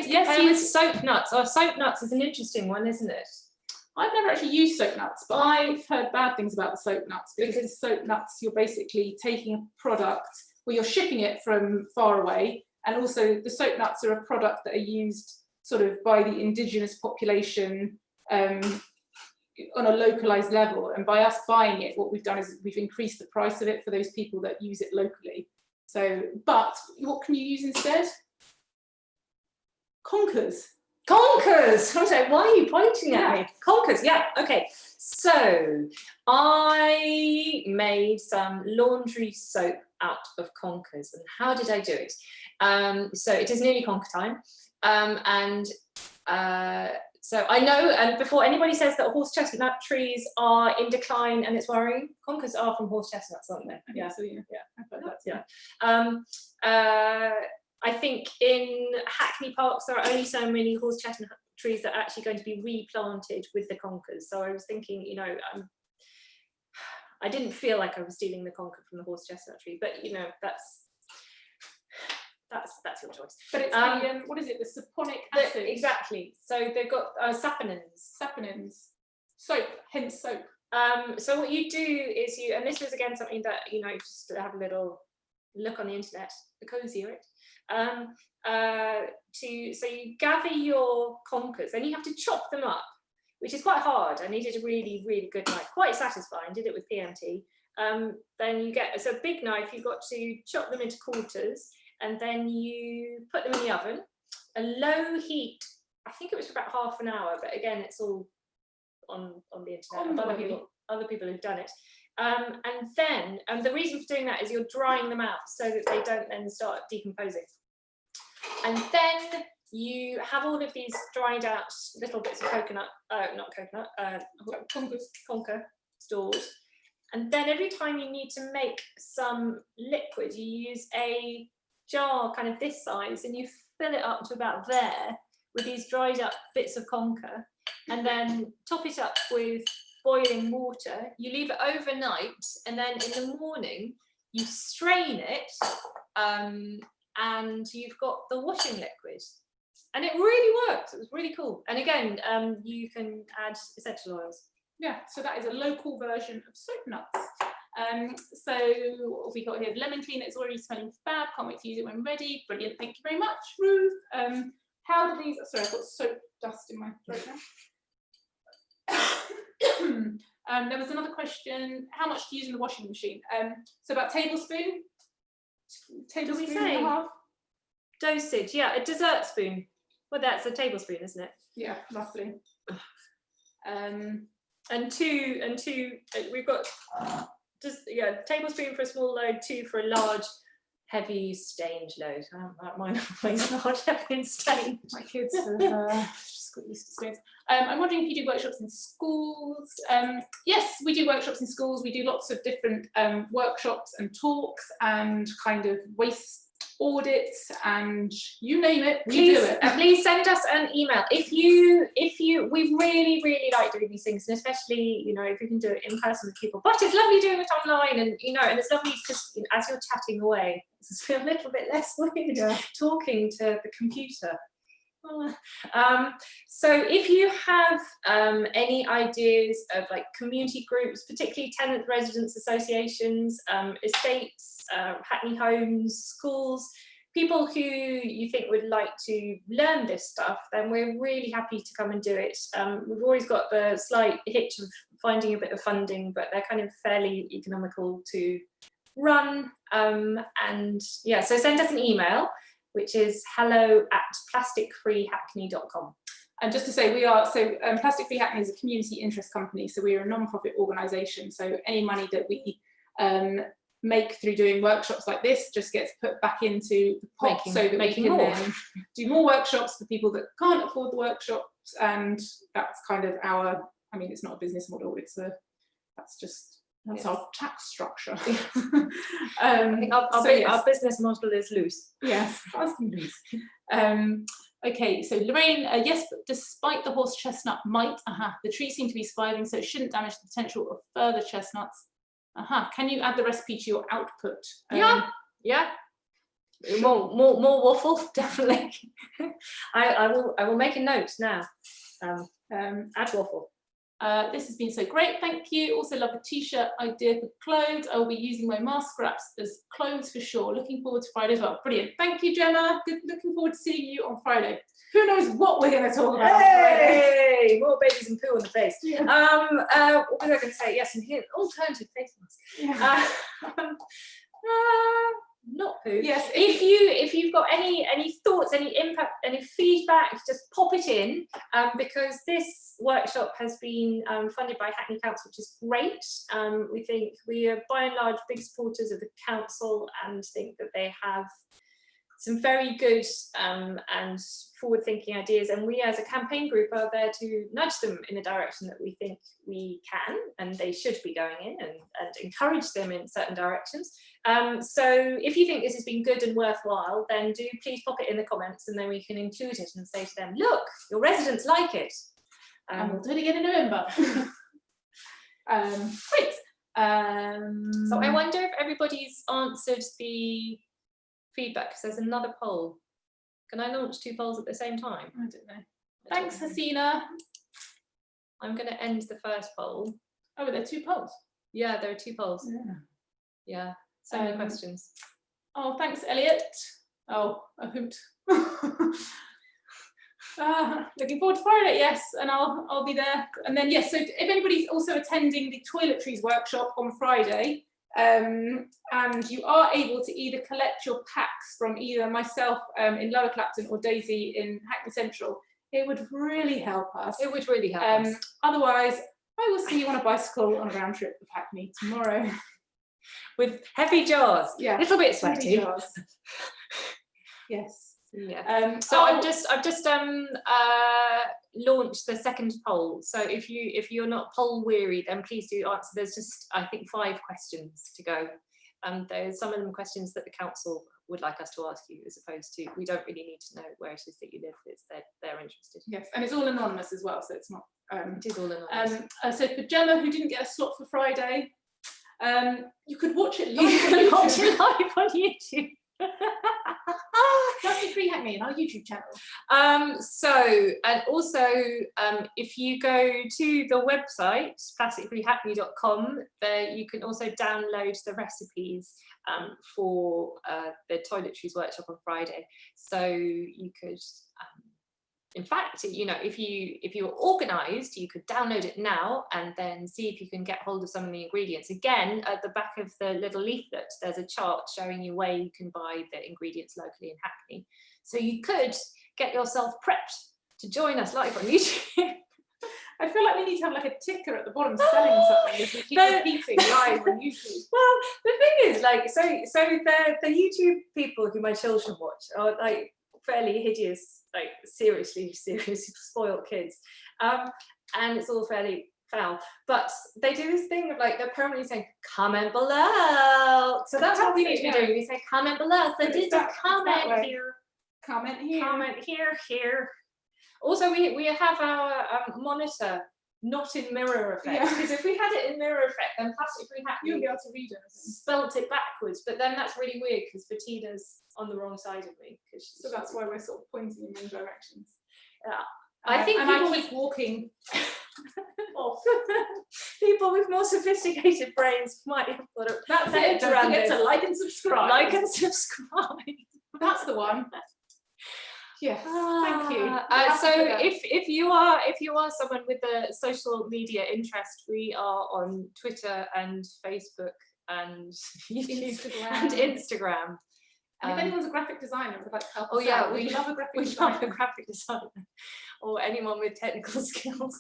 Yes, with soap nuts. Oh, soap nuts is an interesting one, isn't it? I've never actually used soap nuts, but I've heard bad things about the soap nuts, because soap nuts, you're basically taking a product, well, you're shipping it from far away, and also the soap nuts are a product that are used sort of by the indigenous population on a localized level, and by us buying it, what we've done is we've increased the price of it for those people that use it locally. So, but what can you use instead? Conkers. Conkers. I was like, why are you pointing at me? Conkers. Yeah. Okay. So I made some laundry soap out of conkers. And how did I do it? So it is nearly conker time. So I know, and before anybody says that horse chestnut trees are in decline and it's worrying, conkers are from horse chestnuts, aren't they? Yeah, so yeah. I've heard that, yeah. I think in Hackney parks there are only so many horse chestnut trees that are actually going to be replanted with the conkers. So I was thinking, you know, I didn't feel like I was stealing the conker from the horse chestnut tree, but you know, that's your choice. But it's the, what is it, the saponic acid? Exactly. So they've got saponins. Soap, hence soap. So what you do is and this was again something that, you know, just to have a little look on the internet, the cozier it. So you gather your conkers, and you have to chop them up, which is quite hard. I needed a really, really good knife, quite satisfying, did it with PMT. Then you get, so a big knife, you've got to chop them into quarters, and then you put them in the oven, a low heat. I think it was for about half an hour, but again, it's all on the internet. Other people who've done it. And then, the reason for doing that is you're drying them out so that they don't then start decomposing. And then you have all of these dried out little bits of conker stored. And then every time you need to make some liquid, you use a jar kind of this size, and you fill it up to about there with these dried up bits of conker, and then top it up with boiling water. You leave it overnight, and then in the morning you strain it, and you've got the washing liquid, and it really works. It was really cool. And again, you can add essential oils. Yeah, so that is a local version of soap nuts. So what have we got here? Lemon cleaner, it's already smelling fab. Can't wait to use it when ready. Brilliant, thank you very much, Ruth. How do these? Sorry, I've got soap dust in my throat now. There was another question. How much do you use in the washing machine? So about tablespoon and a half. Dosage, yeah, a dessert spoon. Well, that's a tablespoon, isn't it? Yeah, roughly. And two. We've got just tablespoon for a small load, 2 for a large, heavy stained load. Mine always large, heavy and stained. My kids have just got used to stains. I'm wondering if you do workshops in schools. Yes, we do workshops in schools. We do lots of different workshops and talks and kind of waste audits and you name it, we do it. Please send us an email if you we really like doing these things, and especially, you know, if you can do it in person with people. But it's lovely doing it online, and you know, and it's lovely because, you know, as you're chatting away, it's a little bit less weird talking to the computer. So if you have any ideas of like community groups, particularly tenant residents associations, estates, Hackney homes, schools, people who you think would like to learn this stuff, then we're really happy to come and do it. We've always got the slight hitch of finding a bit of funding, but they're kind of fairly economical to run. And yeah, so send us an email, which is hello@plasticfreehackney.com. And just to say, we are, so Plastic Free Hackney is a community interest company, so we are a non-profit organisation, so any money that we make through doing workshops like this just gets put back into the pot, so that we can then do more workshops for people that can't afford the workshops, and that's kind of our, I mean, it's not a business model, it's a, that's our tax structure. I think our business model is loose. Yes, loose. Okay, so Lorraine, yes, but despite the horse chestnut mite, the trees seem to be surviving, so it shouldn't damage the potential of further chestnuts. Can you add the recipe to your output? Yeah. Sure. More waffle, definitely. I will make a note now. Add waffle. This has been so great, thank you. Also love the t-shirt idea for clothes. I will be using my mask scraps as clothes for sure. Looking forward to Friday as well. Brilliant, thank you, Gemma. Looking forward to seeing you on Friday. Who knows what we're going to talk about? Hey, more babies and poo on the face. Yeah. What was I going to say? Yes, and here alternative face mask. Yeah. Not poo. Yes. If you've got any thoughts, any impact, any feedback, just pop it in, because this workshop has been funded by Hackney Council, which is great. We think we are by and large big supporters of the council and think that they have some very good and forward-thinking ideas, and we as a campaign group are there to nudge them in the direction that we think we can and they should be going in, and encourage them in certain directions. So if you think this has been good and worthwhile, then do please pop it in the comments, and then we can include it and say to them, look, your residents like it. And we'll do it again in November. Great. So I wonder if everybody's answered the feedback, because there's another poll. Can I launch 2 polls at the same time? I don't know. Thanks, Hasina. I'm going to end the first poll. Oh, were there 2 polls? Yeah, there are 2 polls. Yeah, so many questions. Oh, thanks, Elliot. Oh, a hoot. Looking forward to Friday, yes, and I'll be there. And then yes, so if anybody's also attending the toiletries workshop on Friday, and you are able to either collect your packs from either myself in Lower Clapton or Daisy in Hackney Central, it would really help us. It would really help us. Otherwise, I will see you on a bicycle on a round trip of Hackney tomorrow. With heavy jaws, yeah, a little bit sweaty. Yes. Yeah. So I've just launched the second poll. So if you're not poll weary, then please do answer. There's just, I think, 5 questions to go. There's some of them questions that the council would like us to ask you, as opposed to, we don't really need to know where it is that you live. It's they're interested. Yes, and it's all anonymous as well, so it's not. It is all anonymous. So for Gemma, who didn't get a slot for Friday, you could watch it live. You can watch it live on YouTube. Plastic Free Hackney on our YouTube channel. And also, if you go to the website plasticfreehackney.com, there you can also download the recipes for the toiletries workshop on Friday. So you could, in fact, you know, if you were organised, you could download it now and then see if you can get hold of some of the ingredients. Again, at the back of the little leaflet, there's a chart showing you where you can buy the ingredients locally in Hackney. So you could get yourself prepped to join us live on YouTube. I feel like we need to have like a ticker at the bottom selling something as we keep repeating live on YouTube. Well, the thing is, like, so the YouTube people who my children watch are like fairly hideous, like seriously spoiled kids, and it's all fairly foul, but they do this thing of like, they're permanently saying comment below, so that's what we need to be doing. We say comment below, so just comment here, comment here. Also, we have our monitor not in mirror effect, because if we had it in mirror effect, then Plastic Free Hackney, you'll be able to read it. Spelt it backwards, but then that's really weird because Bettina's on the wrong side of me. So that's why we're sort of pointing in many directions. Yeah, I think and I keep walking off. People with more sophisticated brains might have got it. That's it. Don't forget to like and subscribe. Like and subscribe. That's the one. Yes, thank you. So if you are someone with a social media interest, we are on Twitter and Facebook and YouTube and Instagram. And if anyone's a graphic designer, would like to help us we love a graphic designer. love a graphic designer, or anyone with technical skills.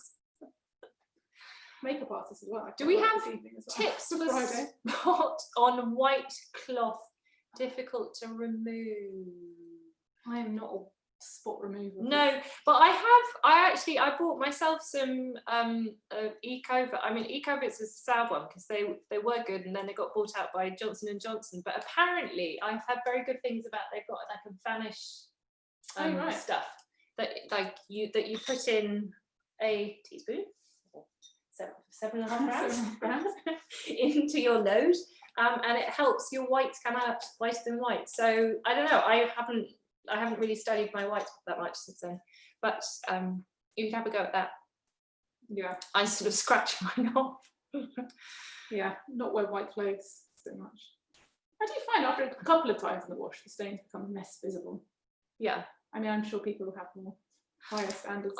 Makeup artists as well. Do we have tips for spot on white cloth difficult to remove? I am not a spot remover. No, but I bought myself some Ecovit. I mean, Ecovit's is a sad one because they were good and then they got bought out by Johnson & Johnson. But apparently, I've had very good things about. They've got like a vanish stuff that you put in a teaspoon, 7.5 grams into your load, and it helps your whites come out whiter than white. So I don't know. I haven't really studied my whites that much since then, but you could have a go at that. Yeah, I sort of scratch mine off. Yeah, not wear white clothes so much. I do find after a couple of times in the wash, the stains become less visible. Yeah, I mean, I'm sure people will have more higher standards.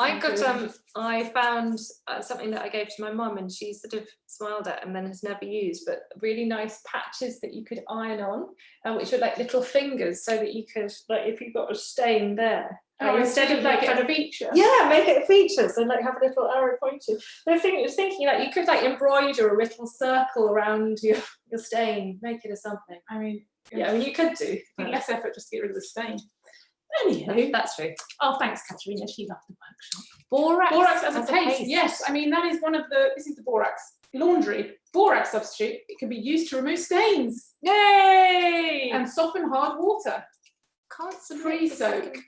I found something that I gave to my mum, and she sort of smiled at and then has never used, but really nice patches that you could iron on, which were like little fingers, so that you could, like, if you've got a stain there, instead of like a feature. Yeah, make it a feature. So like have a little arrow pointed. I was thinking like you could like embroider a little circle around your stain, make it a something. I mean, you could do. Less effort just to get rid of the stain. Anywho, that's true. Oh, thanks, Katerina. She loved the workshop. Borax as a paste. Yes, I mean that is this is the borax laundry borax substitute. It can be used to remove stains. Yay! And soften hard water. Pre-soak.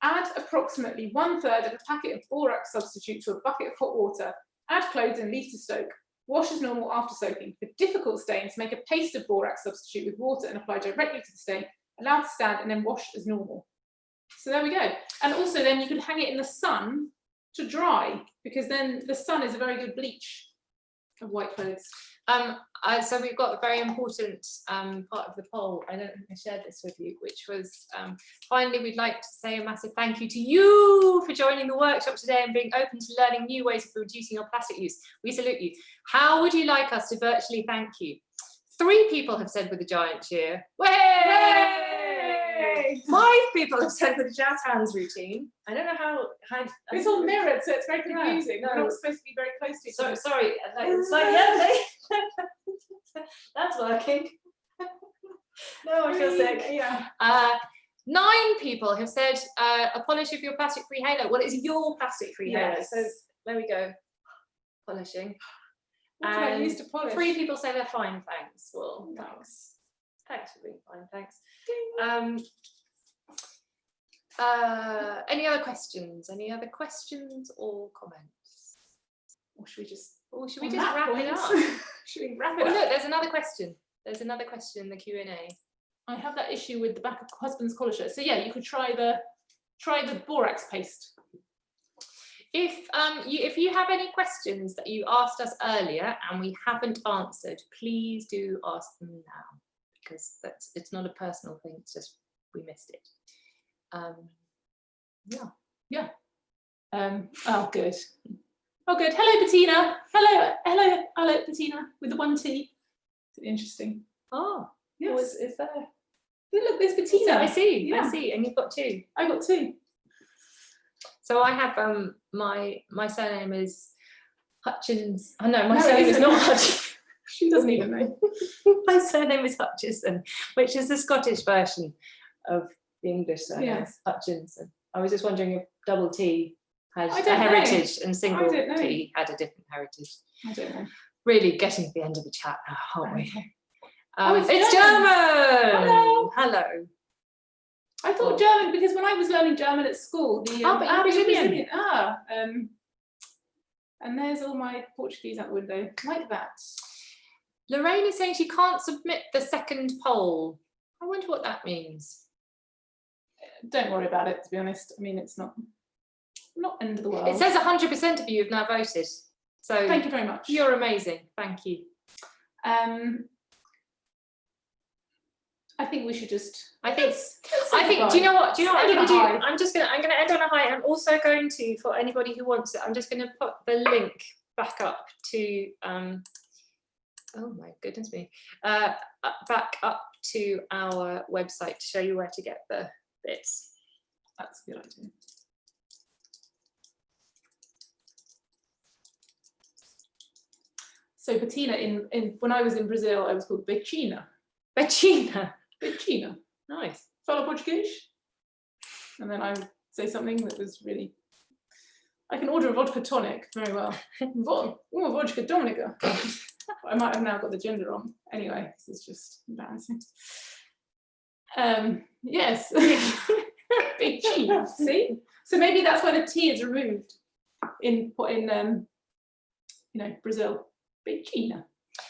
Add approximately 1/3 of a packet of borax substitute to a bucket of hot water. Add clothes and leave to soak. Wash as normal after soaking. For difficult stains, make a paste of borax substitute with water and apply directly to the stain. Allow to stand and then wash as normal. So there we go. And also then you could hang it in the sun to dry, because then the sun is a very good bleach of white clothes. So we've got a very important part of the poll. I don't think I shared this with you, which was finally we'd like to say a massive thank you to you for joining the workshop today and being open to learning new ways of reducing your plastic use. We salute you. How would you like us to virtually thank you? 3 people have said with a giant cheer. Way! 5 people have said with a jazz hands routine. I don't know how it's all mirrored, so it's very confusing. No. We're not supposed to be very close to each other. Sorry, it's like, yeah, that's working. No, I feel sick. Yeah. 9 people have said a polish of your plastic-free halo. Well, it's your plastic-free halo, so there we go. Polishing. What can I use to polish? 3 people say they're fine, thanks. Well, thanks. Thanks for being fine, thanks. Any other questions? Any other questions or comments? Or should we just wrap it up? Should we wrap it up? Look, there's another question. There's another question in the Q&A. I have that issue with the back of husband's collar shirt. So yeah, you could try the borax paste. If you have any questions that you asked us earlier and we haven't answered, please do ask them now, because it's not a personal thing. It's just we missed it. Yeah. Oh, good. Oh, good. Hello, Bettina. Hello, Bettina, with the 1 T. Interesting. Oh, yes. Is there? Look, there's Bettina. I see. Yeah. I see. And you've got 2. I got 2. So I have my surname is Hutchins. Oh no, my surname is not Hutchins. She doesn't even know. My surname is Hutchison, which is the Scottish version of the English surname. Yes. Hutchinson. I was just wondering if double T had I a don't know. heritage and single I don't know. T had a different heritage. I don't know. Really getting to the end of the chat now, aren't we? Okay. It's German. Hello. I thought German because when I was learning German at school, but you're Brazilian. And there's all my Portuguese out the window, like that. Lorraine is saying she can't submit the second poll. I wonder what that means. Don't worry about it, to be honest. I mean, it's not end of the world. It says 100% of you have now voted. So thank you very much. You're amazing. Thank you. I think we should just. I think. Do you know what? I'm going to do? I'm going to end on a high. I'm also going to, for anybody who wants it, I'm just going to put the link back up to. Oh my goodness me! Back up to our website to show you where to get the bits. That's a good idea. So Bettina, in when I was in Brazil, I was called Bettina. Bettina. Bettina. Nice. Fala Português. And then I would say something that was really. I can order a vodka tonic very well. Vodka tonica. I might have now got the gender wrong. Anyway, this is just embarrassing. Yes. Bettina. See? So maybe that's why the T is removed in Brazil. Bettina.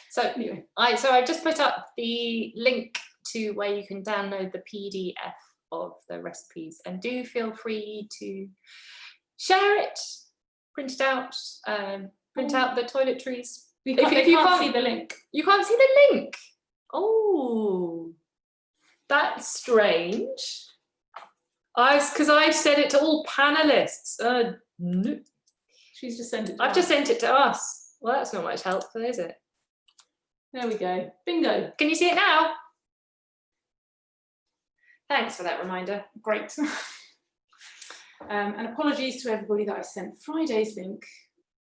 So anyway, I've just put up the link to where you can download the PDF of the recipes, and do feel free to share it, print it out, print out the toiletries. If you can't see the link. You can't see the link. Oh, that's strange. Because I've said it to all panelists. No. She's just sent it to I've us. just sent it to us. Well, that's not much help, is it? There we go. Bingo. Can you see it now? Thanks for that reminder. Great. And apologies to everybody that I sent Friday's link.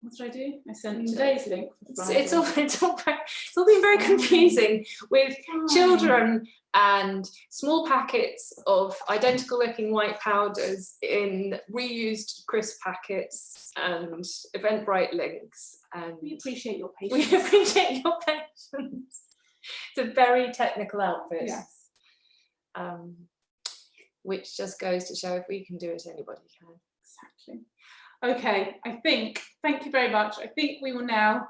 What did I do? I sent today's link. It's all been very confusing with children and small packets of identical looking white powders in reused crisp packets and Eventbrite links. And we appreciate your patience. We appreciate your patience. It's a very technical outfit. Yes. Which just goes to show if we can do it, anybody can. Exactly. Okay, thank you very much. I think we will now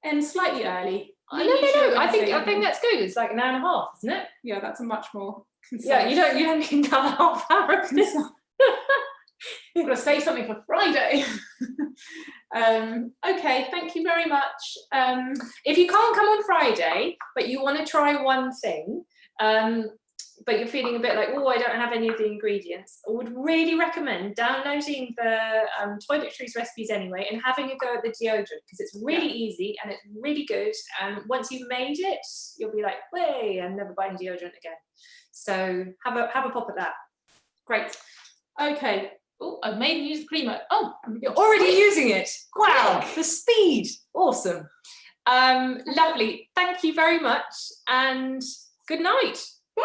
end slightly early. No. I think that's good. It's like an hour and a half, isn't it? Yeah, that's a much more concise. Yeah, you don't need another half hour of this. I've got to say something for Friday. Okay, thank you very much. If you can't come on Friday, but you want to try one thing, but you're feeling a bit like, oh, I don't have any of the ingredients, I would really recommend downloading the Toiletries recipes anyway and having a go at the deodorant, because it's really easy and it's really good. And once you've made it, you'll be like, way, I'm never buying deodorant again. So have a pop at that. Great. Okay. Oh, I've made use of creamer. Oh, you're already using it. Wow, the speed. Awesome. Lovely. Thank you very much and good night. Bye.